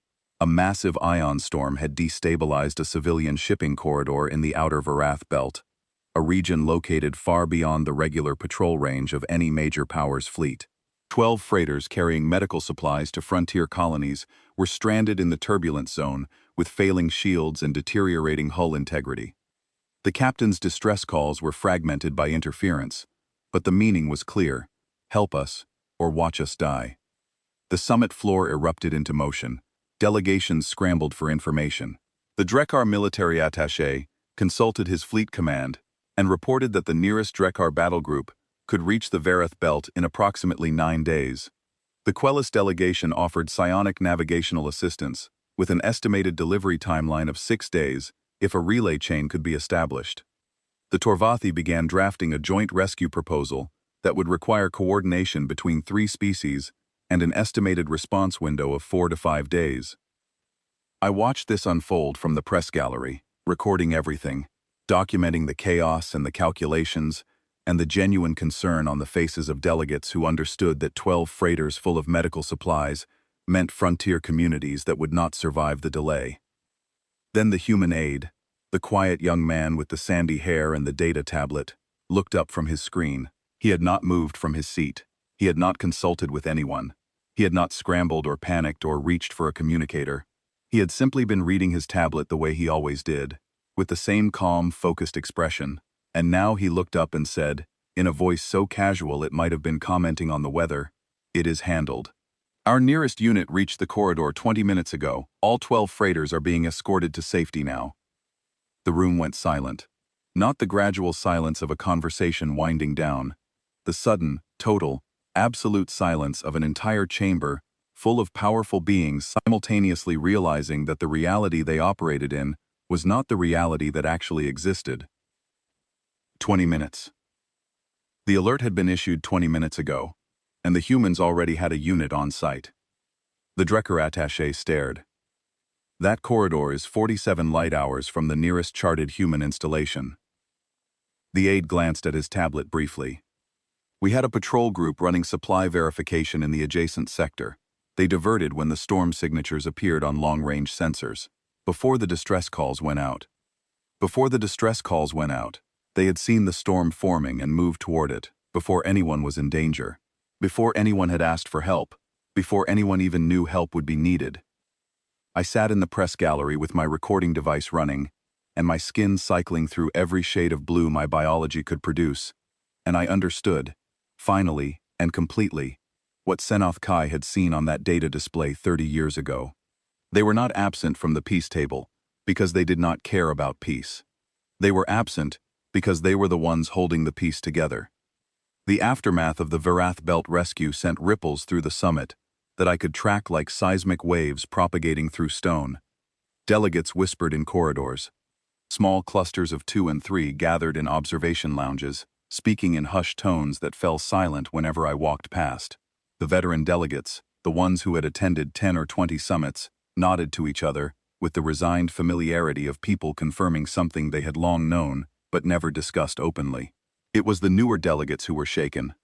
S1: A massive ion storm had destabilized a civilian shipping corridor in the outer Varath belt, a region located far beyond the regular patrol range of any major power's fleet. 12 freighters carrying medical supplies to frontier colonies were stranded in the turbulence zone with failing shields and deteriorating hull integrity. The captain's distress calls were fragmented by interference, but the meaning was clear: help us, or watch us die. The summit floor erupted into motion. Delegations scrambled for information. The Drekar military attaché consulted his fleet command and reported that the nearest Drekar battle group could reach the Varath belt in approximately 9 days. The Quellis delegation offered psionic navigational assistance, with an estimated delivery timeline of 6 days if a relay chain could be established. The Torvathi began drafting a joint rescue proposal that would require coordination between 3 species and an estimated response window of 4 to 5 days. I watched this unfold from the press gallery, recording everything, documenting the chaos and the calculations, and the genuine concern on the faces of delegates who understood that 12 freighters full of medical supplies meant frontier communities that would not survive the delay. Then the human aide, the quiet young man with the sandy hair and the data tablet, looked up from his screen. He had not moved from his seat. He had not consulted with anyone. He had not scrambled or panicked or reached for a communicator. He had simply been reading his tablet the way he always did, with the same calm, focused expression, and now he looked up and said, in a voice so casual it might have been commenting on the weather, "It is handled. Our nearest unit reached the corridor 20 minutes ago. All 12 freighters are being escorted to safety now." The room went silent. Not the gradual silence of a conversation winding down. The sudden, total, absolute silence of an entire chamber full of powerful beings simultaneously realizing that the reality they operated in was not the reality that actually existed. 20 minutes. The alert had been issued 20 minutes ago, and the humans already had a unit on site. The Drekker attaché stared. That corridor is 47 light hours from the nearest charted human installation. The aide glanced at his tablet briefly. We had a patrol group running supply verification in the adjacent sector. They diverted when the storm signatures appeared on long-range sensors. Before the distress calls went out. They had seen the storm forming and moved toward it, before anyone was in danger. Before anyone had asked for help. Before anyone even knew help would be needed. I sat in the press gallery with my recording device running, and my skin cycling through every shade of blue my biology could produce, and I understood, finally and completely, what Senoth Kai had seen on that data display 30 years ago. They were not absent from the peace table, because they did not care about peace. They were absent because they were the ones holding the peace together. The aftermath of the Varath Belt rescue sent ripples through the summit that I could track like seismic waves propagating through stone. Delegates whispered in corridors. Small clusters of 2 and 3 gathered in observation lounges, speaking in hushed tones that fell silent whenever I walked past. The veteran delegates, the ones who had attended 10 or 20 summits, nodded to each other with the resigned familiarity of people confirming something they had long known but never discussed openly. It was the newer delegates who were shaken,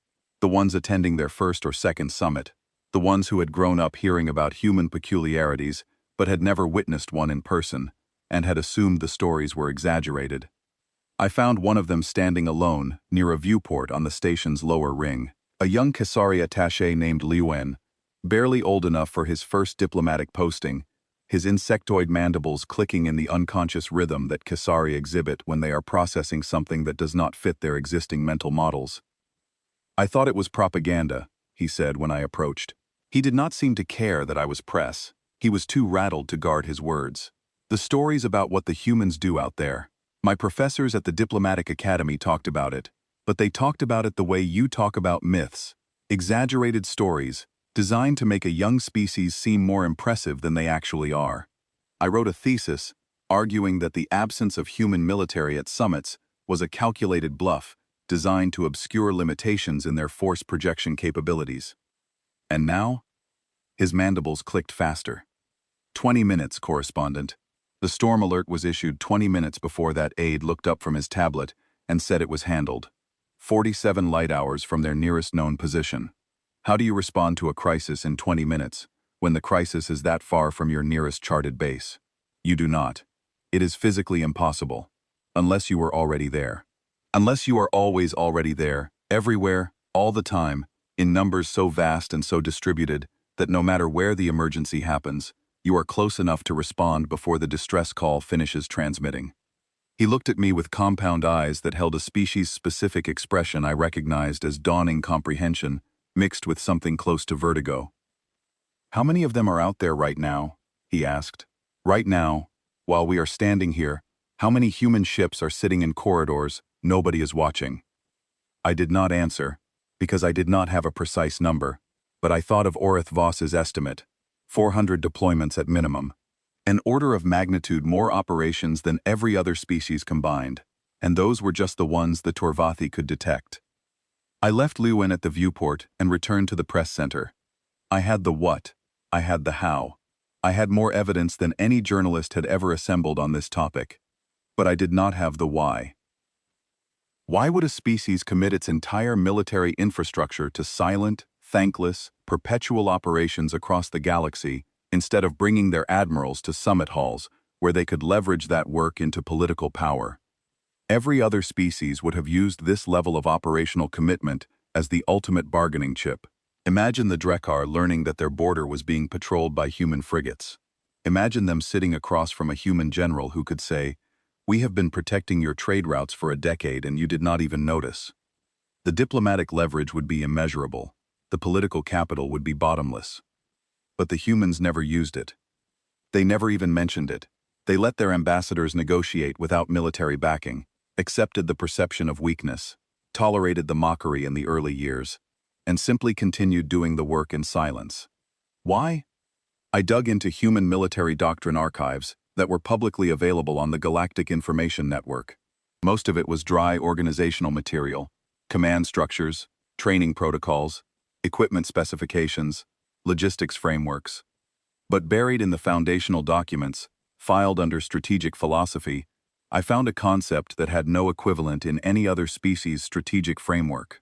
S1: the ones attending their first or second summit, the ones who had grown up hearing about human peculiarities but had never witnessed one in person, and had assumed the stories were exaggerated. I found one of them standing alone near a viewport on the station's lower ring, a young Kesari attaché named Liwen, barely old enough for his first diplomatic posting, his insectoid mandibles clicking in the unconscious rhythm that Kesari exhibit when they are processing something that does not fit their existing mental models. I thought it was propaganda, he said when I approached. He did not seem to care that I was press. He was too rattled to guard his words. The stories about what the humans do out there. My professors at the Diplomatic Academy talked about it, but they talked about it the way you talk about myths. Exaggerated stories, designed to make a young species seem more impressive than they actually are. I wrote a thesis, arguing that the absence of human military at summits was a calculated bluff, designed to obscure limitations in their force projection capabilities. And now? His mandibles clicked faster. 20 minutes, correspondent. The storm alert was issued 20 minutes before that aide looked up from his tablet and said it was handled. 47 light hours from their nearest known position. How do you respond to a crisis in 20 minutes, when the crisis is that far from your nearest charted base? You do not. It is physically impossible. Unless you were already there. Unless you are always already there, everywhere, all the time, in numbers so vast and so distributed that no matter where the emergency happens, you are close enough to respond before the distress call finishes transmitting. He looked at me with compound eyes that held a species-specific expression I recognized as dawning comprehension, mixed with something close to vertigo. How many of them are out there right now? He asked. Right now, while we are standing here, how many human ships are sitting in corridors nobody is watching? I did not answer, because I did not have a precise number, but I thought of Orith Voss's estimate, 400 deployments at minimum. An order of magnitude more operations than every other species combined, and those were just the ones the Torvathi could detect. I left Liwen at the viewport and returned to the press center. I had the what, I had the how. I had more evidence than any journalist had ever assembled on this topic. But I did not have the why. Why would a species commit its entire military infrastructure to silent, thankless, perpetual operations across the galaxy instead of bringing their admirals to summit halls where they could leverage that work into political power? Every other species would have used this level of operational commitment as the ultimate bargaining chip. Imagine the Drekar learning that their border was being patrolled by human frigates. Imagine them sitting across from a human general who could say, "We have been protecting your trade routes for a decade and you did not even notice." The diplomatic leverage would be immeasurable. The political capital would be bottomless. But the humans never used it. They never even mentioned it. They let their ambassadors negotiate without military backing, accepted the perception of weakness, tolerated the mockery in the early years, and simply continued doing the work in silence. Why? I dug into human military doctrine archives that were publicly available on the Galactic Information Network. Most of it was dry organizational material, command structures, training protocols, equipment specifications, logistics frameworks. But buried in the foundational documents, filed under strategic philosophy, I found a concept that had no equivalent in any other species' strategic framework.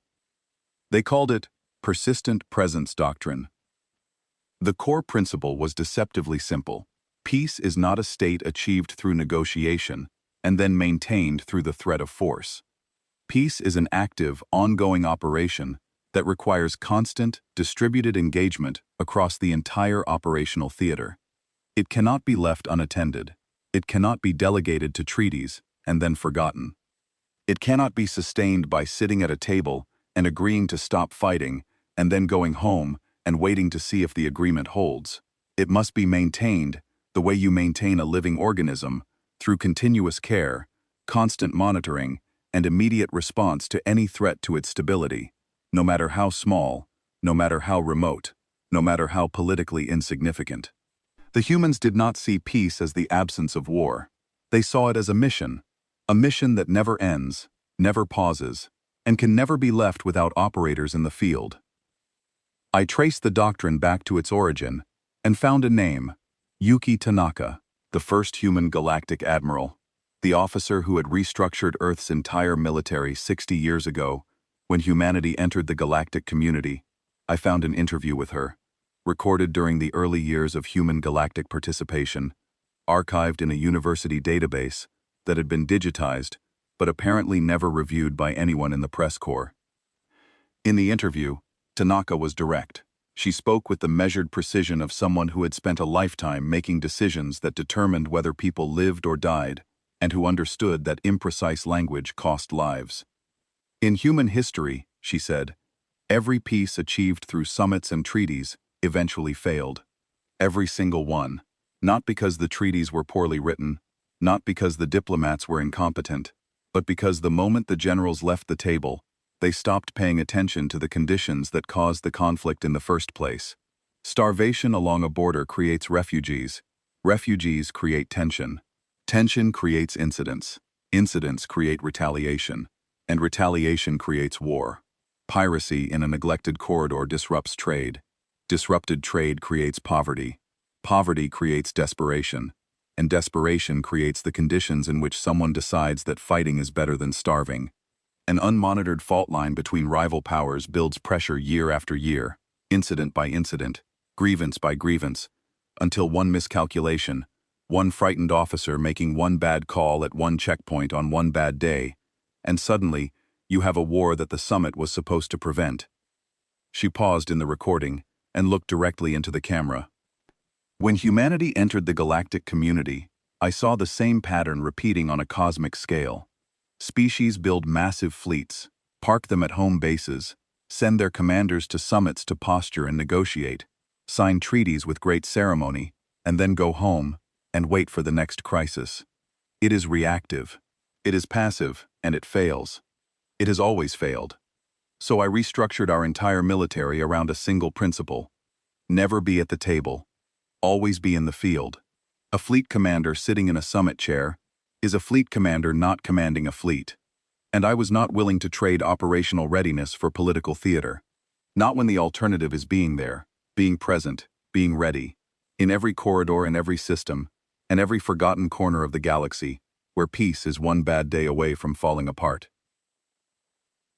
S1: They called it persistent presence doctrine. The core principle was deceptively simple. Peace is not a state achieved through negotiation and then maintained through the threat of force. Peace is an active, ongoing operation that requires constant, distributed engagement across the entire operational theater. It cannot be left unattended. It cannot be delegated to treaties and then forgotten. It cannot be sustained by sitting at a table and agreeing to stop fighting and then going home and waiting to see if the agreement holds. It must be maintained the way you maintain a living organism, through continuous care, constant monitoring, and immediate response to any threat to its stability, no matter how small, no matter how remote, no matter how politically insignificant. The humans did not see peace as the absence of war. They saw it as a mission that never ends, never pauses, and can never be left without operators in the field. I traced the doctrine back to its origin and found a name: Yuki Tanaka, the first human galactic admiral, the officer who had restructured Earth's entire military 60 years ago. When humanity entered the galactic community, I found an interview with her, recorded during the early years of human galactic participation, archived in a university database that had been digitized but apparently never reviewed by anyone in the press corps. In the interview, Tanaka was direct. She spoke with the measured precision of someone who had spent a lifetime making decisions that determined whether people lived or died, and who understood that imprecise language cost lives. In human history, she said, every peace achieved through summits and treaties eventually failed. Every single one. Not because the treaties were poorly written, not because the diplomats were incompetent, but because the moment the generals left the table, they stopped paying attention to the conditions that caused the conflict in the first place. Starvation along a border creates refugees. Refugees create tension. Tension creates incidents. Incidents create retaliation. And retaliation creates war. Piracy in a neglected corridor disrupts trade. Disrupted trade creates poverty. Poverty creates desperation. And desperation creates the conditions in which someone decides that fighting is better than starving. An unmonitored fault line between rival powers builds pressure year after year, incident by incident, grievance by grievance, until one miscalculation, one frightened officer making one bad call at one checkpoint on one bad day, and suddenly you have a war that the summit was supposed to prevent. She paused in the recording and looked directly into the camera. When humanity entered the galactic community, I saw the same pattern repeating on a cosmic scale. Species build massive fleets, park them at home bases, send their commanders to summits to posture and negotiate, sign treaties with great ceremony, and then go home and wait for the next crisis. It is reactive. It is passive, and it fails. It has always failed. So I restructured our entire military around a single principle: never be at the table, always be in the field. A fleet commander sitting in a summit chair is a fleet commander not commanding a fleet. And I was not willing to trade operational readiness for political theater. Not when the alternative is being there, being present, being ready, in every corridor and every system, and every forgotten corner of the galaxy, where peace is one bad day away from falling apart.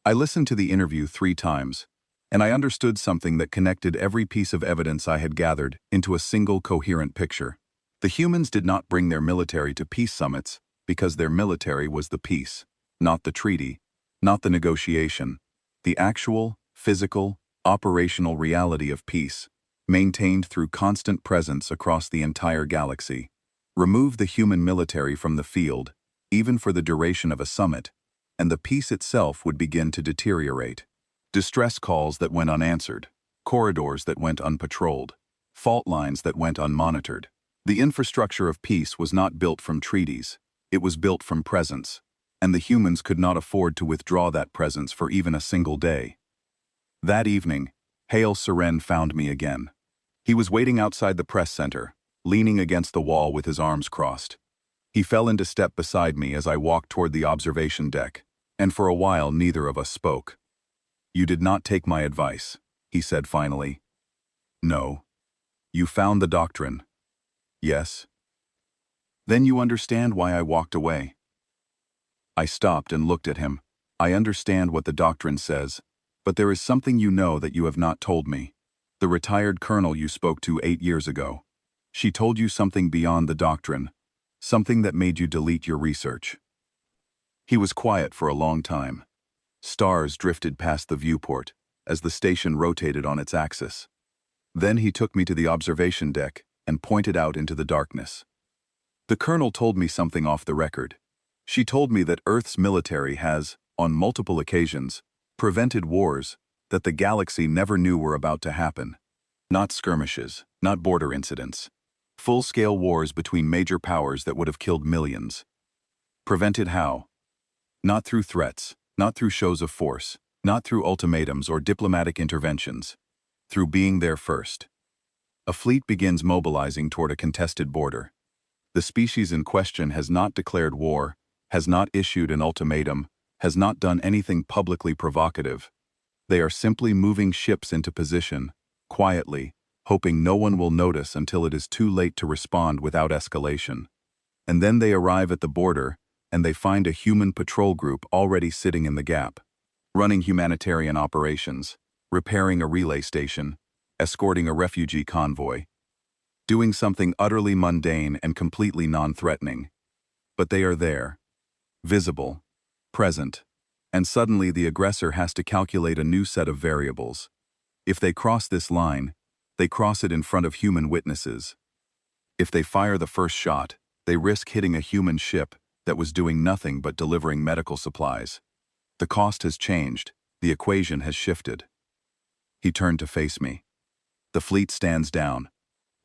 S1: I listened to the interview 3 times, and I understood something that connected every piece of evidence I had gathered into a single coherent picture. The humans did not bring their military to peace summits because their military was the peace, not the treaty, not the negotiation, the actual, physical, operational reality of peace, maintained through constant presence across the entire galaxy. Remove the human military from the field, even for the duration of a summit, and the peace itself would begin to deteriorate. Distress calls that went unanswered, corridors that went unpatrolled, fault lines that went unmonitored. The infrastructure of peace was not built from treaties. It was built from presence, and the humans could not afford to withdraw that presence for even a single day. That evening, Hale Seren found me again. He was waiting outside the press center, leaning against the wall with his arms crossed. He fell into step beside me as I walked toward the observation deck, and for a while neither of us spoke. "You did not take my advice," he said finally. "No." You found the doctrine. Yes. Then you understand why I walked away. I stopped and looked at him. I understand what the doctrine says, but there is something you know that you have not told me. The retired colonel you spoke to 8 years ago. She told you something beyond the doctrine, something that made you delete your research. He was quiet for a long time. Stars drifted past the viewport as the station rotated on its axis. Then he took me to the observation deck and pointed out into the darkness. The colonel told me something off the record. She told me that Earth's military has, on multiple occasions, prevented wars that the galaxy never knew were about to happen. Not skirmishes, not border incidents. Full-scale wars between major powers that would have killed millions. Prevented how? Not through threats, not through shows of force, not through ultimatums or diplomatic interventions. Through being there first. A fleet begins mobilizing toward a contested border. The species in question has not declared war, has not issued an ultimatum, has not done anything publicly provocative. They are simply moving ships into position, quietly, hoping no one will notice until it is too late to respond without escalation. And then they arrive at the border, and they find a human patrol group already sitting in the gap, running humanitarian operations, repairing a relay station, escorting a refugee convoy, doing something utterly mundane and completely non-threatening. But they are there, visible, present, and suddenly the aggressor has to calculate a new set of variables. If they cross this line, they cross it in front of human witnesses. If they fire the first shot, they risk hitting a human ship that was doing nothing but delivering medical supplies. The cost has changed, the equation has shifted. He turned to face me. The fleet stands down.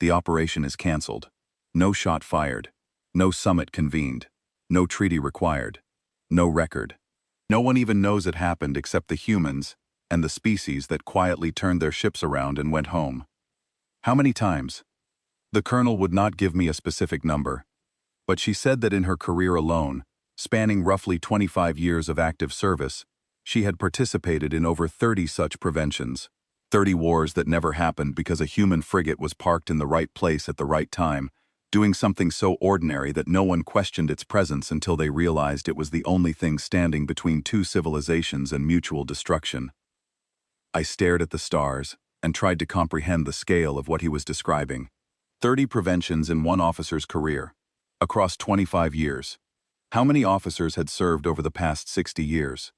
S1: The operation is cancelled. No shot fired. No summit convened. No treaty required. No record. No one even knows it happened except the humans and the species that quietly turned their ships around and went home. How many times? The colonel would not give me a specific number, but she said that in her career alone, spanning roughly 25 years of active service, she had participated in over 30 such preventions. 30 wars that never happened because a human frigate was parked in the right place at the right time, doing something so ordinary that no one questioned its presence until they realized it was the only thing standing between two civilizations and mutual destruction. I stared at the stars and tried to comprehend the scale of what he was describing. 30 preventions in one officer's career, across 25 years. How many officers had served over the past 60 years?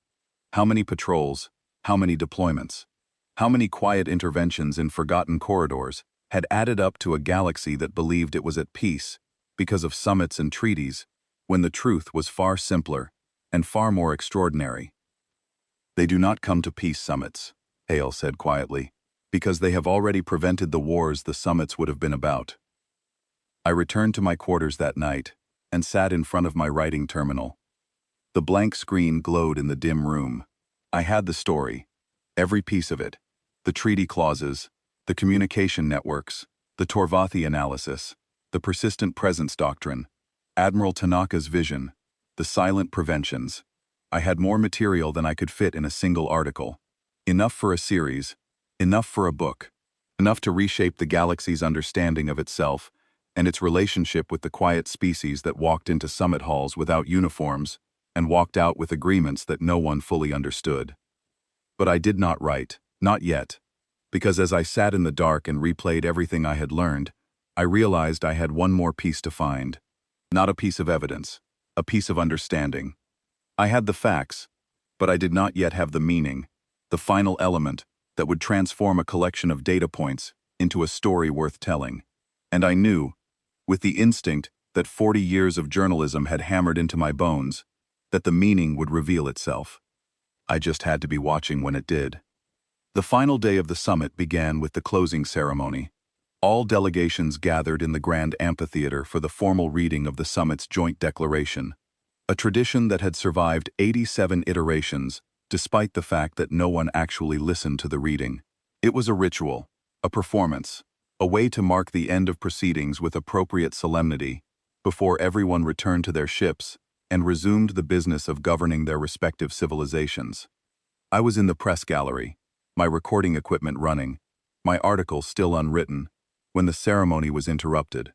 S1: How many patrols? How many deployments? How many quiet interventions in forgotten corridors had added up to a galaxy that believed it was at peace because of summits and treaties, when the truth was far simpler and far more extraordinary? They do not come to peace summits, Hale said quietly, because they have already prevented the wars the summits would have been about. I returned to my quarters that night and sat in front of my writing terminal. The blank screen glowed in the dim room. I had the story, every piece of it, the treaty clauses, the communication networks, the Torvathi analysis, the persistent presence doctrine, Admiral Tanaka's vision, the silent preventions. I had more material than I could fit in a single article. Enough for a series, enough for a book, enough to reshape the galaxy's understanding of itself and its relationship with the quiet species that walked into summit halls without uniforms and walked out with agreements that no one fully understood. But I did not write, not yet, because as I sat in the dark and replayed everything I had learned, I realized I had one more piece to find. Not a piece of evidence, a piece of understanding. I had the facts, but I did not yet have the meaning, the final element that would transform a collection of data points into a story worth telling. And I knew, with the instinct that 40 years of journalism had hammered into my bones, that the meaning would reveal itself. I just had to be watching when it did. The final day of the summit began with the closing ceremony. All delegations gathered in the grand amphitheater for the formal reading of the summit's joint declaration, a tradition that had survived 87 iterations, despite the fact that no one actually listened to the reading. It was a ritual, a performance, a way to mark the end of proceedings with appropriate solemnity, before everyone returned to their ships and resumed the business of governing their respective civilizations. I was in the press gallery, my recording equipment running, my article still unwritten, when the ceremony was interrupted.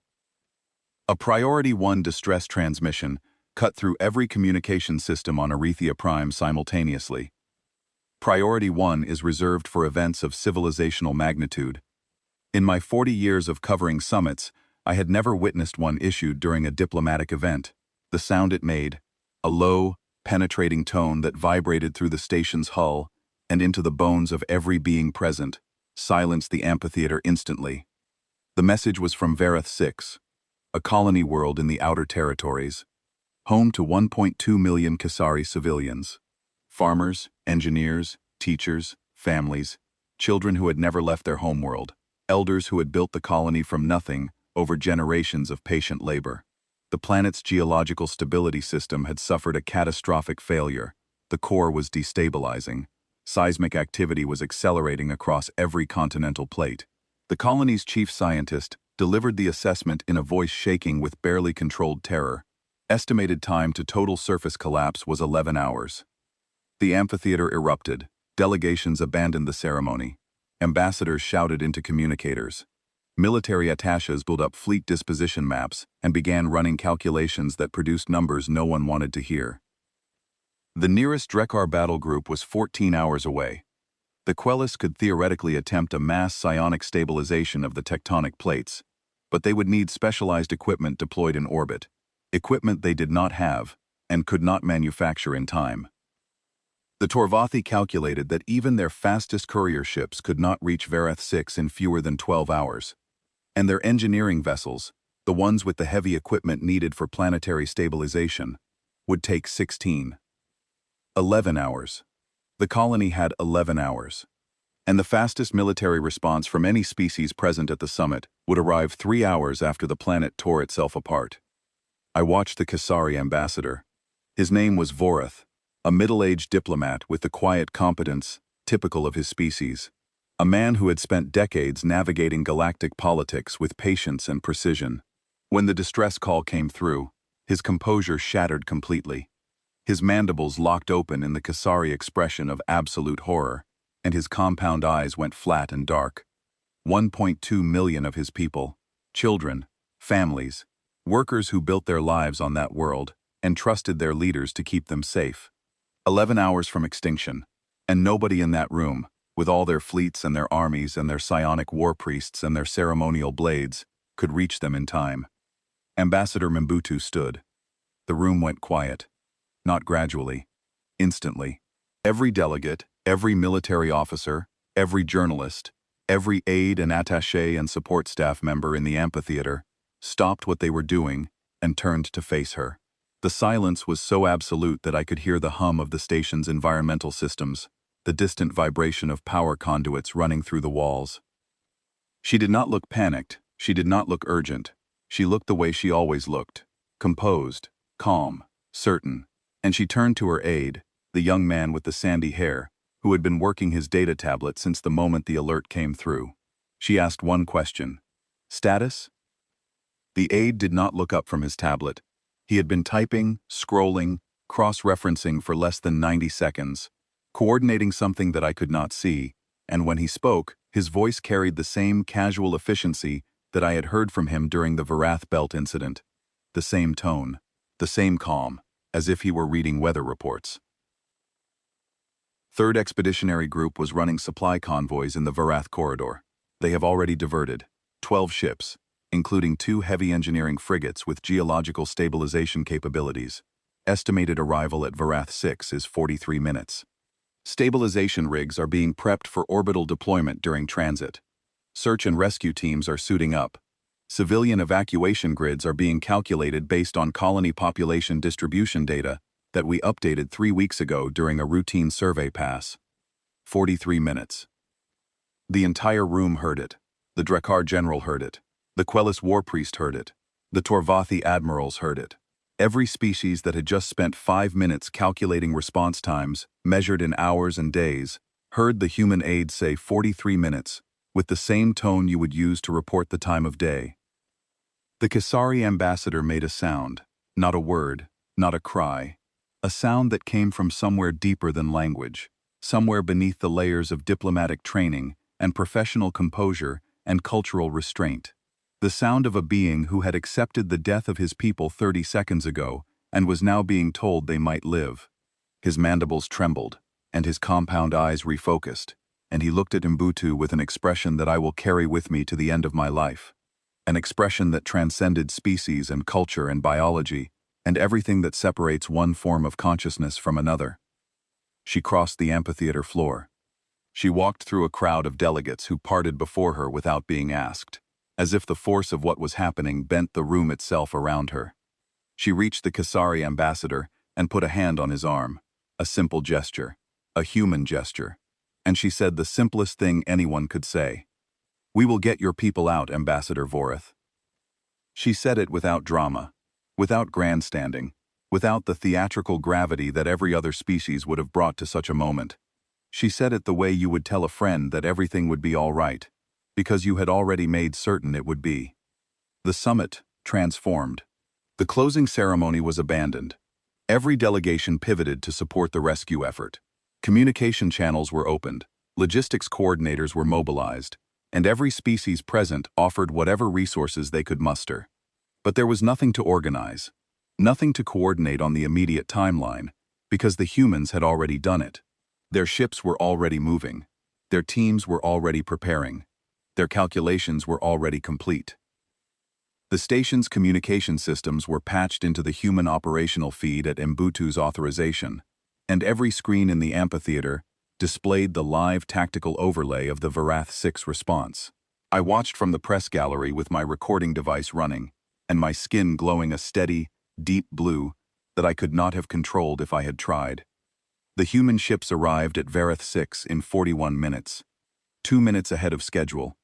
S1: A Priority 1 distress transmission cut through every communication system on Arethea Prime simultaneously. Priority 1 is reserved for events of civilizational magnitude. In my 40 years of covering summits, I had never witnessed one issued during a diplomatic event. The sound it made, a low, penetrating tone that vibrated through the station's hull and into the bones of every being present, silenced the amphitheater instantly. The message was from Vareth 6, a colony world in the Outer Territories, home to 1.2 million Kasari civilians. Farmers, engineers, teachers, families, children who had never left their homeworld, elders who had built the colony from nothing over generations of patient labor. The planet's geological stability system had suffered a catastrophic failure. The core was destabilizing. Seismic activity was accelerating across every continental plate. The colony's chief scientist delivered the assessment in a voice shaking with barely controlled terror. Estimated time to total surface collapse was 11 hours. The amphitheater erupted. Delegations abandoned the ceremony. Ambassadors shouted into communicators. Military attachés pulled up fleet disposition maps and began running calculations that produced numbers no one wanted to hear. The nearest Drekar battle group was 14 hours away. The Quellis could theoretically attempt a mass psionic stabilization of the tectonic plates, but they would need specialized equipment deployed in orbit, equipment they did not have and could not manufacture in time. The Torvathi calculated that even their fastest courier ships could not reach Vareth 6 in fewer than 12 hours, and their engineering vessels, the ones with the heavy equipment needed for planetary stabilization, would take 16. 11 hours. The colony had 11 hours. And the fastest military response from any species present at the summit would arrive 3 hours after the planet tore itself apart. I watched the Kasari ambassador. His name was Voreth, a middle-aged diplomat with the quiet competence typical of his species. A man who had spent decades navigating galactic politics with patience and precision. When the distress call came through, his composure shattered completely. His mandibles locked open in the Kasari expression of absolute horror, and his compound eyes went flat and dark. 1.2 million of his people, children, families, workers who built their lives on that world and trusted their leaders to keep them safe. 11 hours from extinction, and nobody in that room, with all their fleets and their armies and their psionic war priests and their ceremonial blades, could reach them in time. Ambassador Mbutu stood. The room went quiet. Not gradually. Instantly. Every delegate, every military officer, every journalist, every aide and attaché and support staff member in the amphitheater stopped what they were doing and turned to face her. The silence was so absolute that I could hear the hum of the station's environmental systems, the distant vibration of power conduits running through the walls. She did not look panicked, she did not look urgent. She looked the way she always looked, composed, calm, certain. And she turned to her aide, the young man with the sandy hair, who had been working his data tablet since the moment the alert came through. She asked one question. Status? The aide did not look up from his tablet. He had been typing, scrolling, cross-referencing for less than 90 seconds, coordinating something that I could not see, and when he spoke, his voice carried the same casual efficiency that I had heard from him during the Varath Belt incident. The same tone, the same calm, as if he were reading weather reports. 3rd Expeditionary Group was running supply convoys in the Varath corridor. They have already diverted 12 ships, including 2 heavy engineering frigates with geological stabilization capabilities. Estimated arrival at Varath 6 is 43 minutes. Stabilization rigs are being prepped for orbital deployment during transit. Search and rescue teams are suiting up. Civilian evacuation grids are being calculated based on colony population distribution data that we updated 3 weeks ago during a routine survey pass. 43 minutes. The entire room heard it. The Drekar general heard it. The Quellis war priest heard it. The Torvathi admirals heard it. Every species that had just spent 5 minutes calculating response times, measured in hours and days, heard the human aide say 43 minutes, with the same tone you would use to report the time of day. The Kasari ambassador made a sound, not a word, not a cry, a sound that came from somewhere deeper than language, somewhere beneath the layers of diplomatic training and professional composure and cultural restraint. The sound of a being who had accepted the death of his people 30 seconds ago and was now being told they might live. His mandibles trembled, and his compound eyes refocused, and he looked at Mbutu with an expression that I will carry with me to the end of my life. An expression that transcended species and culture and biology, and everything that separates one form of consciousness from another. She crossed the amphitheater floor. She walked through a crowd of delegates who parted before her without being asked, as if the force of what was happening bent the room itself around her. She reached the Kasari ambassador and put a hand on his arm, a simple gesture, a human gesture, and she said the simplest thing anyone could say. "We will get your people out, Ambassador Vorith." She said it without drama, without grandstanding, without the theatrical gravity that every other species would have brought to such a moment. She said it the way you would tell a friend that everything would be all right, because you had already made certain it would be. The summit transformed. The closing ceremony was abandoned. Every delegation pivoted to support the rescue effort. Communication channels were opened, logistics coordinators were mobilized, and every species present offered whatever resources they could muster. But there was nothing to organize, nothing to coordinate on the immediate timeline, because the humans had already done it. Their ships were already moving. Their teams were already preparing. Their calculations were already complete. The station's communication systems were patched into the human operational feed at Mbutu's authorization, and every screen in the amphitheater displayed the live tactical overlay of the Varath 6 response. I watched from the press gallery with my recording device running, and my skin glowing a steady, deep blue that I could not have controlled if I had tried. The human ships arrived at Varath 6 in 41 minutes, 2 minutes ahead of schedule.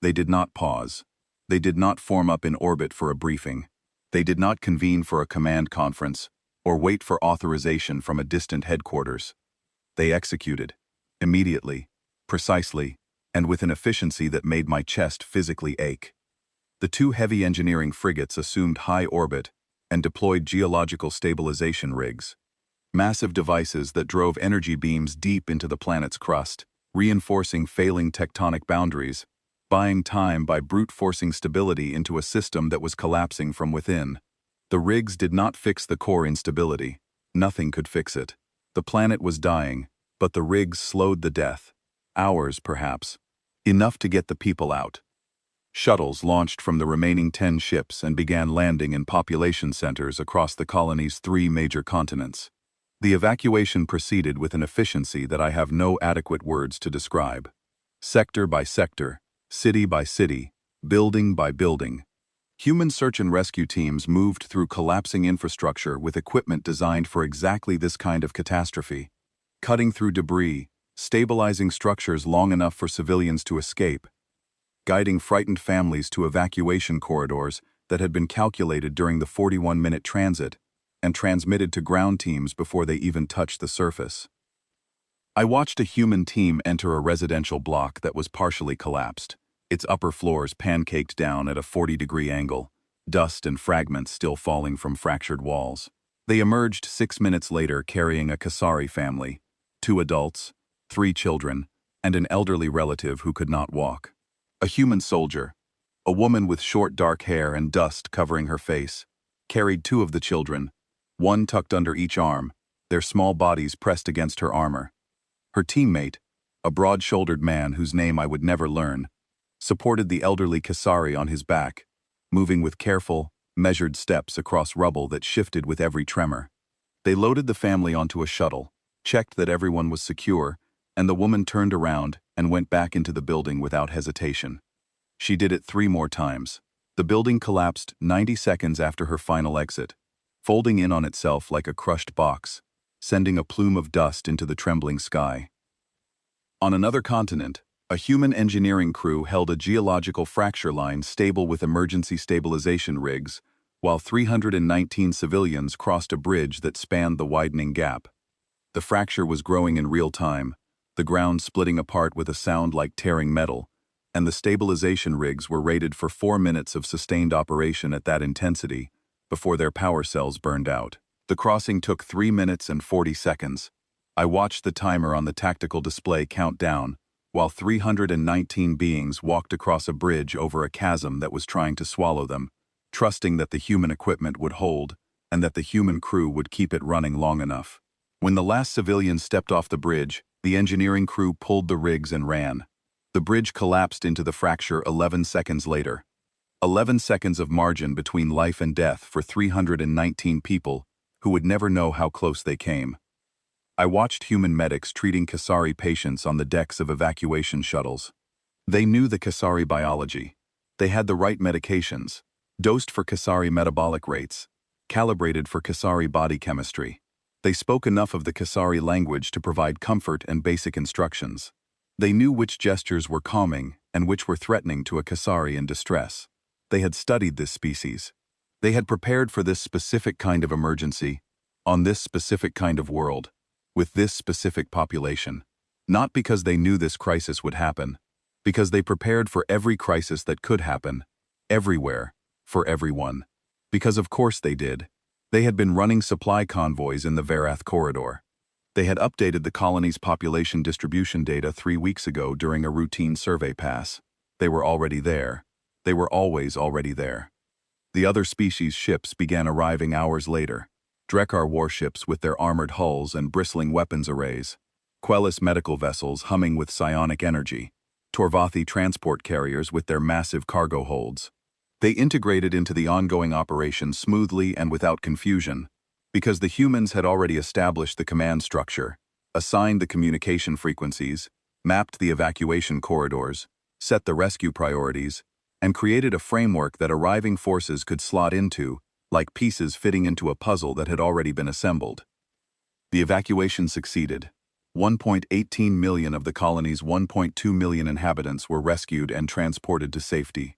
S1: They did not pause. They did not form up in orbit for a briefing. They did not convene for a command conference or wait for authorization from a distant headquarters. They executed, immediately, precisely, and with an efficiency that made my chest physically ache. The two heavy engineering frigates assumed high orbit and deployed geological stabilization rigs, massive devices that drove energy beams deep into the planet's crust, reinforcing failing tectonic boundaries, buying time by brute-forcing stability into a system that was collapsing from within. The rigs did not fix the core instability. Nothing could fix it. The planet was dying, but the rigs slowed the death. Hours, perhaps. Enough to get the people out. Shuttles launched from the remaining 10 ships and began landing in population centers across the colony's 3 major continents. The evacuation proceeded with an efficiency that I have no adequate words to describe. Sector by sector, city by city, building by building. Human search and rescue teams moved through collapsing infrastructure with equipment designed for exactly this kind of catastrophe, cutting through debris, stabilizing structures long enough for civilians to escape, guiding frightened families to evacuation corridors that had been calculated during the 41-minute transit and transmitted to ground teams before they even touched the surface. I watched a human team enter a residential block that was partially collapsed, its upper floors pancaked down at a 40-degree angle, dust and fragments still falling from fractured walls. They emerged 6 minutes later carrying a Kasari family, 2 adults, 3 children, and an elderly relative who could not walk. A human soldier, a woman with short dark hair and dust covering her face, carried 2 of the children, one tucked under each arm, their small bodies pressed against her armor. Her teammate, a broad-shouldered man whose name I would never learn, supported the elderly Kasari on his back, moving with careful, measured steps across rubble that shifted with every tremor. They loaded the family onto a shuttle, checked that everyone was secure, and the woman turned around and went back into the building without hesitation. She did it 3 more times. The building collapsed 90 seconds after her final exit, folding in on itself like a crushed box, sending a plume of dust into the trembling sky. On another continent, a human engineering crew held a geological fracture line stable with emergency stabilization rigs, while 319 civilians crossed a bridge that spanned the widening gap. The fracture was growing in real time, the ground splitting apart with a sound like tearing metal, and the stabilization rigs were rated for 4 minutes of sustained operation at that intensity, before their power cells burned out. The crossing took 3 minutes and 40 seconds. I watched the timer on the tactical display count down, while 319 beings walked across a bridge over a chasm that was trying to swallow them, trusting that the human equipment would hold and that the human crew would keep it running long enough. When the last civilian stepped off the bridge, the engineering crew pulled the rigs and ran. The bridge collapsed into the fracture 11 seconds later. 11 seconds of margin between life and death for 319 people who would never know how close they came. I watched human medics treating Kasari patients on the decks of evacuation shuttles. They knew the Kasari biology. They had the right medications, dosed for Kasari metabolic rates, calibrated for Kasari body chemistry. They spoke enough of the Kasari language to provide comfort and basic instructions. They knew which gestures were calming and which were threatening to a Kasari in distress. They had studied this species. They had prepared for this specific kind of emergency, on this specific kind of world, with this specific population. Not because they knew this crisis would happen, because they prepared for every crisis that could happen, everywhere, for everyone. Because of course they did. They had been running supply convoys in the Varath corridor. They had updated the colony's population distribution data 3 weeks ago during a routine survey pass. They were already there. They were always already there. The other species' ships began arriving hours later. Drekar warships with their armored hulls and bristling weapons arrays. Quellis medical vessels humming with psionic energy. Torvathi transport carriers with their massive cargo holds. They integrated into the ongoing operation smoothly and without confusion, because the humans had already established the command structure, assigned the communication frequencies, mapped the evacuation corridors, set the rescue priorities, and created a framework that arriving forces could slot into, like pieces fitting into a puzzle that had already been assembled. The evacuation succeeded. 1.18 million of the colony's 1.2 million inhabitants were rescued and transported to safety.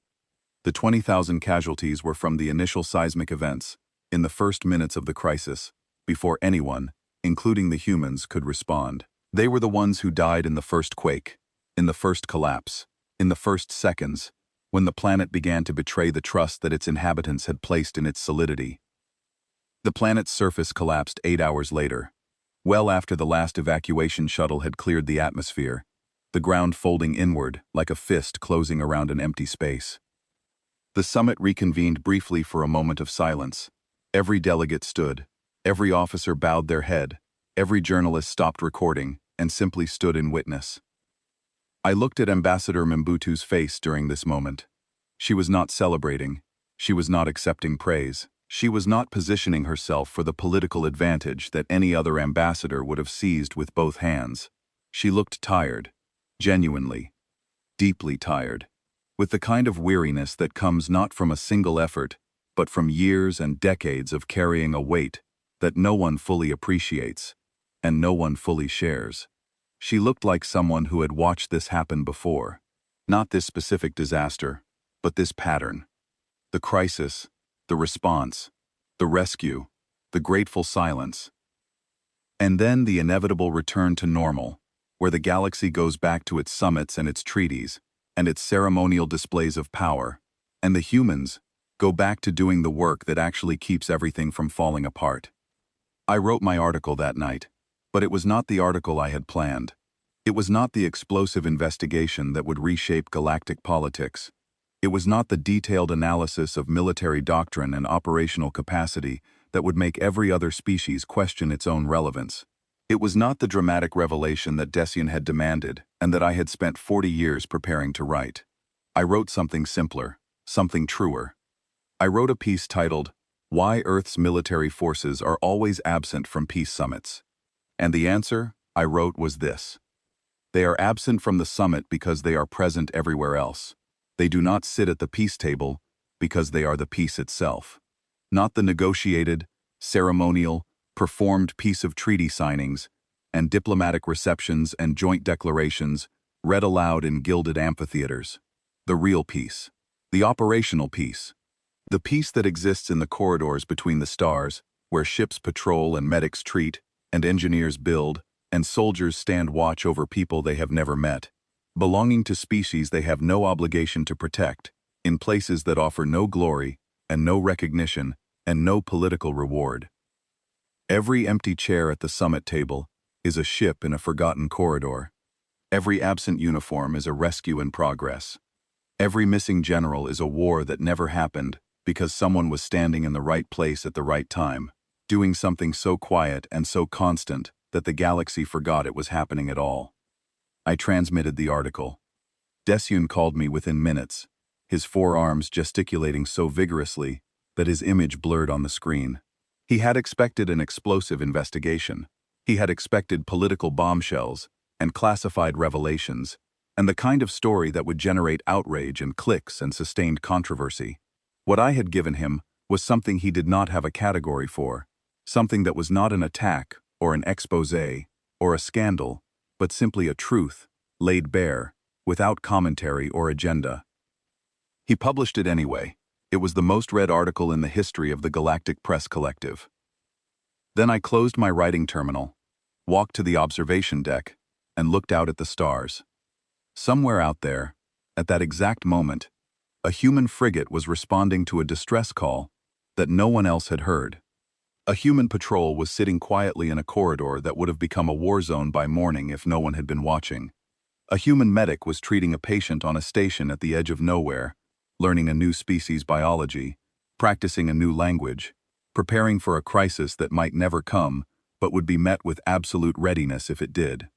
S1: The 20,000 casualties were from the initial seismic events, in the first minutes of the crisis, before anyone, including the humans, could respond. They were the ones who died in the first quake, in the first collapse, in the first seconds, when the planet began to betray the trust that its inhabitants had placed in its solidity. The planet's surface collapsed 8 hours later, well after the last evacuation shuttle had cleared the atmosphere, the ground folding inward like a fist closing around an empty space. The summit reconvened briefly for a moment of silence. Every delegate stood, every officer bowed their head, every journalist stopped recording and simply stood in witness. I looked at Ambassador Mbutu's face during this moment. She was not celebrating. She was not accepting praise. She was not positioning herself for the political advantage that any other ambassador would have seized with both hands. She looked tired, genuinely, deeply tired, with the kind of weariness that comes not from a single effort, but from years and decades of carrying a weight that no one fully appreciates and no one fully shares. She looked like someone who had watched this happen before. Not this specific disaster, but this pattern. The crisis, the response, the rescue, the grateful silence. And then the inevitable return to normal, where the galaxy goes back to its summits and its treaties, and its ceremonial displays of power, and the humans go back to doing the work that actually keeps everything from falling apart. I wrote my article that night, but it was not the article I had planned. It was not the explosive investigation that would reshape galactic politics. It was not the detailed analysis of military doctrine and operational capacity that would make every other species question its own relevance. It was not the dramatic revelation that Decian had demanded and that I had spent 40 years preparing to write. I wrote something simpler, something truer. I wrote a piece titled, "Why Earth's Military Forces Are Always Absent from Peace Summits." And the answer, I wrote, was this. They are absent from the summit because they are present everywhere else. They do not sit at the peace table because they are the peace itself. Not the negotiated, ceremonial, performed piece of treaty signings and diplomatic receptions and joint declarations read aloud in gilded amphitheaters. The real peace. The operational peace. The peace that exists in the corridors between the stars, where ships patrol and medics treat, and engineers build, and soldiers stand watch over people they have never met, belonging to species they have no obligation to protect, in places that offer no glory, and no recognition, and no political reward. Every empty chair at the summit table is a ship in a forgotten corridor. Every absent uniform is a rescue in progress. Every missing general is a war that never happened because someone was standing in the right place at the right time, doing something so quiet and so constant that the galaxy forgot it was happening at all. I transmitted the article. Desyun called me within minutes, his forearms gesticulating so vigorously that his image blurred on the screen. He had expected an explosive investigation. He had expected political bombshells and classified revelations, and the kind of story that would generate outrage and clicks and sustained controversy. What I had given him was something he did not have a category for, something that was not an attack or an exposé or a scandal, but simply a truth, laid bare, without commentary or agenda. He published it anyway. It was the most read article in the history of the Galactic Press Collective. Then I closed my writing terminal, walked to the observation deck, and looked out at the stars. Somewhere out there, at that exact moment, a human frigate was responding to a distress call that no one else had heard. A human patrol was sitting quietly in a corridor that would have become a war zone by morning if no one had been watching. A human medic was treating a patient on a station at the edge of nowhere, learning a new species biology, practicing a new language, preparing for a crisis that might never come but would be met with absolute readiness if it did.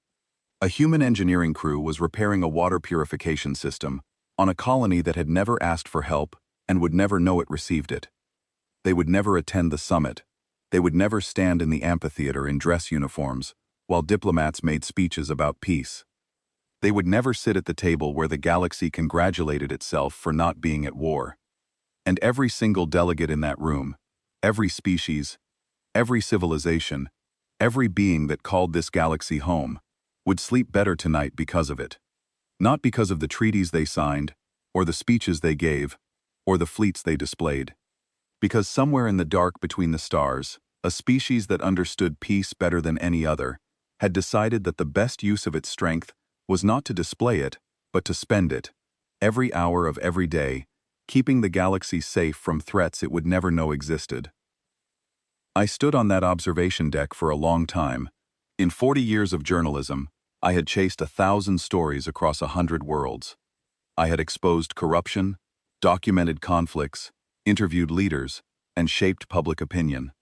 S1: A human engineering crew was repairing a water purification system on a colony that had never asked for help and would never know it received it. They would never attend the summit. They would never stand in the amphitheater in dress uniforms while diplomats made speeches about peace. They would never sit at the table where the galaxy congratulated itself for not being at war. And every single delegate in that room, every species, every civilization, every being that called this galaxy home, would sleep better tonight because of it. Not because of the treaties they signed, or the speeches they gave, or the fleets they displayed. Because somewhere in the dark between the stars, a species that understood peace better than any other, had decided that the best use of its strength was not to display it, but to spend it, every hour of every day, keeping the galaxy safe from threats it would never know existed. I stood on that observation deck for a long time. In 40 years of journalism, I had chased 1,000 stories across 100 worlds. I had exposed corruption, documented conflicts, interviewed leaders, and shaped public opinion.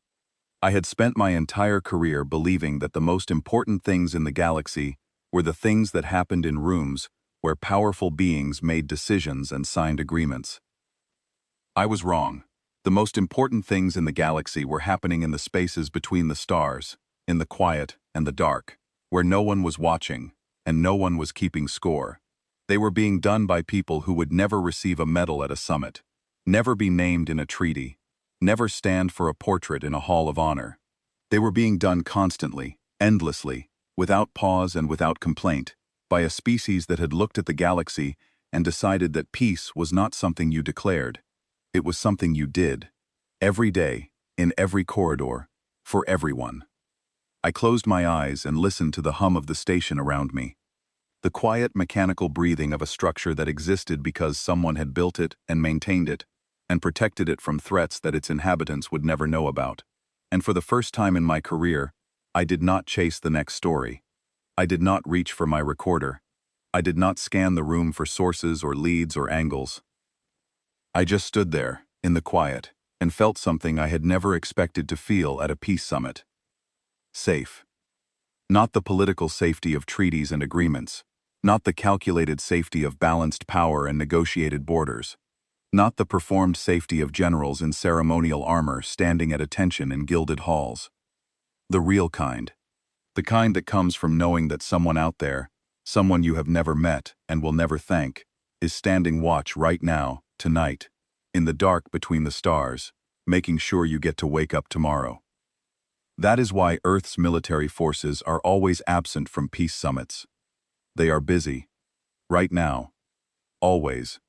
S1: I had spent my entire career believing that the most important things in the galaxy were the things that happened in rooms where powerful beings made decisions and signed agreements. I was wrong. The most important things in the galaxy were happening in the spaces between the stars, in the quiet and the dark, where no one was watching and no one was keeping score. They were being done by people who would never receive a medal at a summit, never be named in a treaty, never stand for a portrait in a hall of honor. They were being done constantly, endlessly, without pause and without complaint, by a species that had looked at the galaxy and decided that peace was not something you declared. It was something you did, every day, in every corridor, for everyone. I closed my eyes and listened to the hum of the station around me. The quiet mechanical breathing of a structure that existed because someone had built it and maintained it, and protected it from threats that its inhabitants would never know about. And for the first time in my career, I did not chase the next story. I did not reach for my recorder. I did not scan the room for sources or leads or angles. I just stood there, in the quiet, and felt something I had never expected to feel at a peace summit. Safe. Not the political safety of treaties and agreements. Not the calculated safety of balanced power and negotiated borders. Not the performed safety of generals in ceremonial armor standing at attention in gilded halls. The real kind. The kind that comes from knowing that someone out there, someone you have never met and will never thank, is standing watch right now, tonight, in the dark between the stars, making sure you get to wake up tomorrow. That is why Earth's military forces are always absent from peace summits. They are busy. Right now. Always.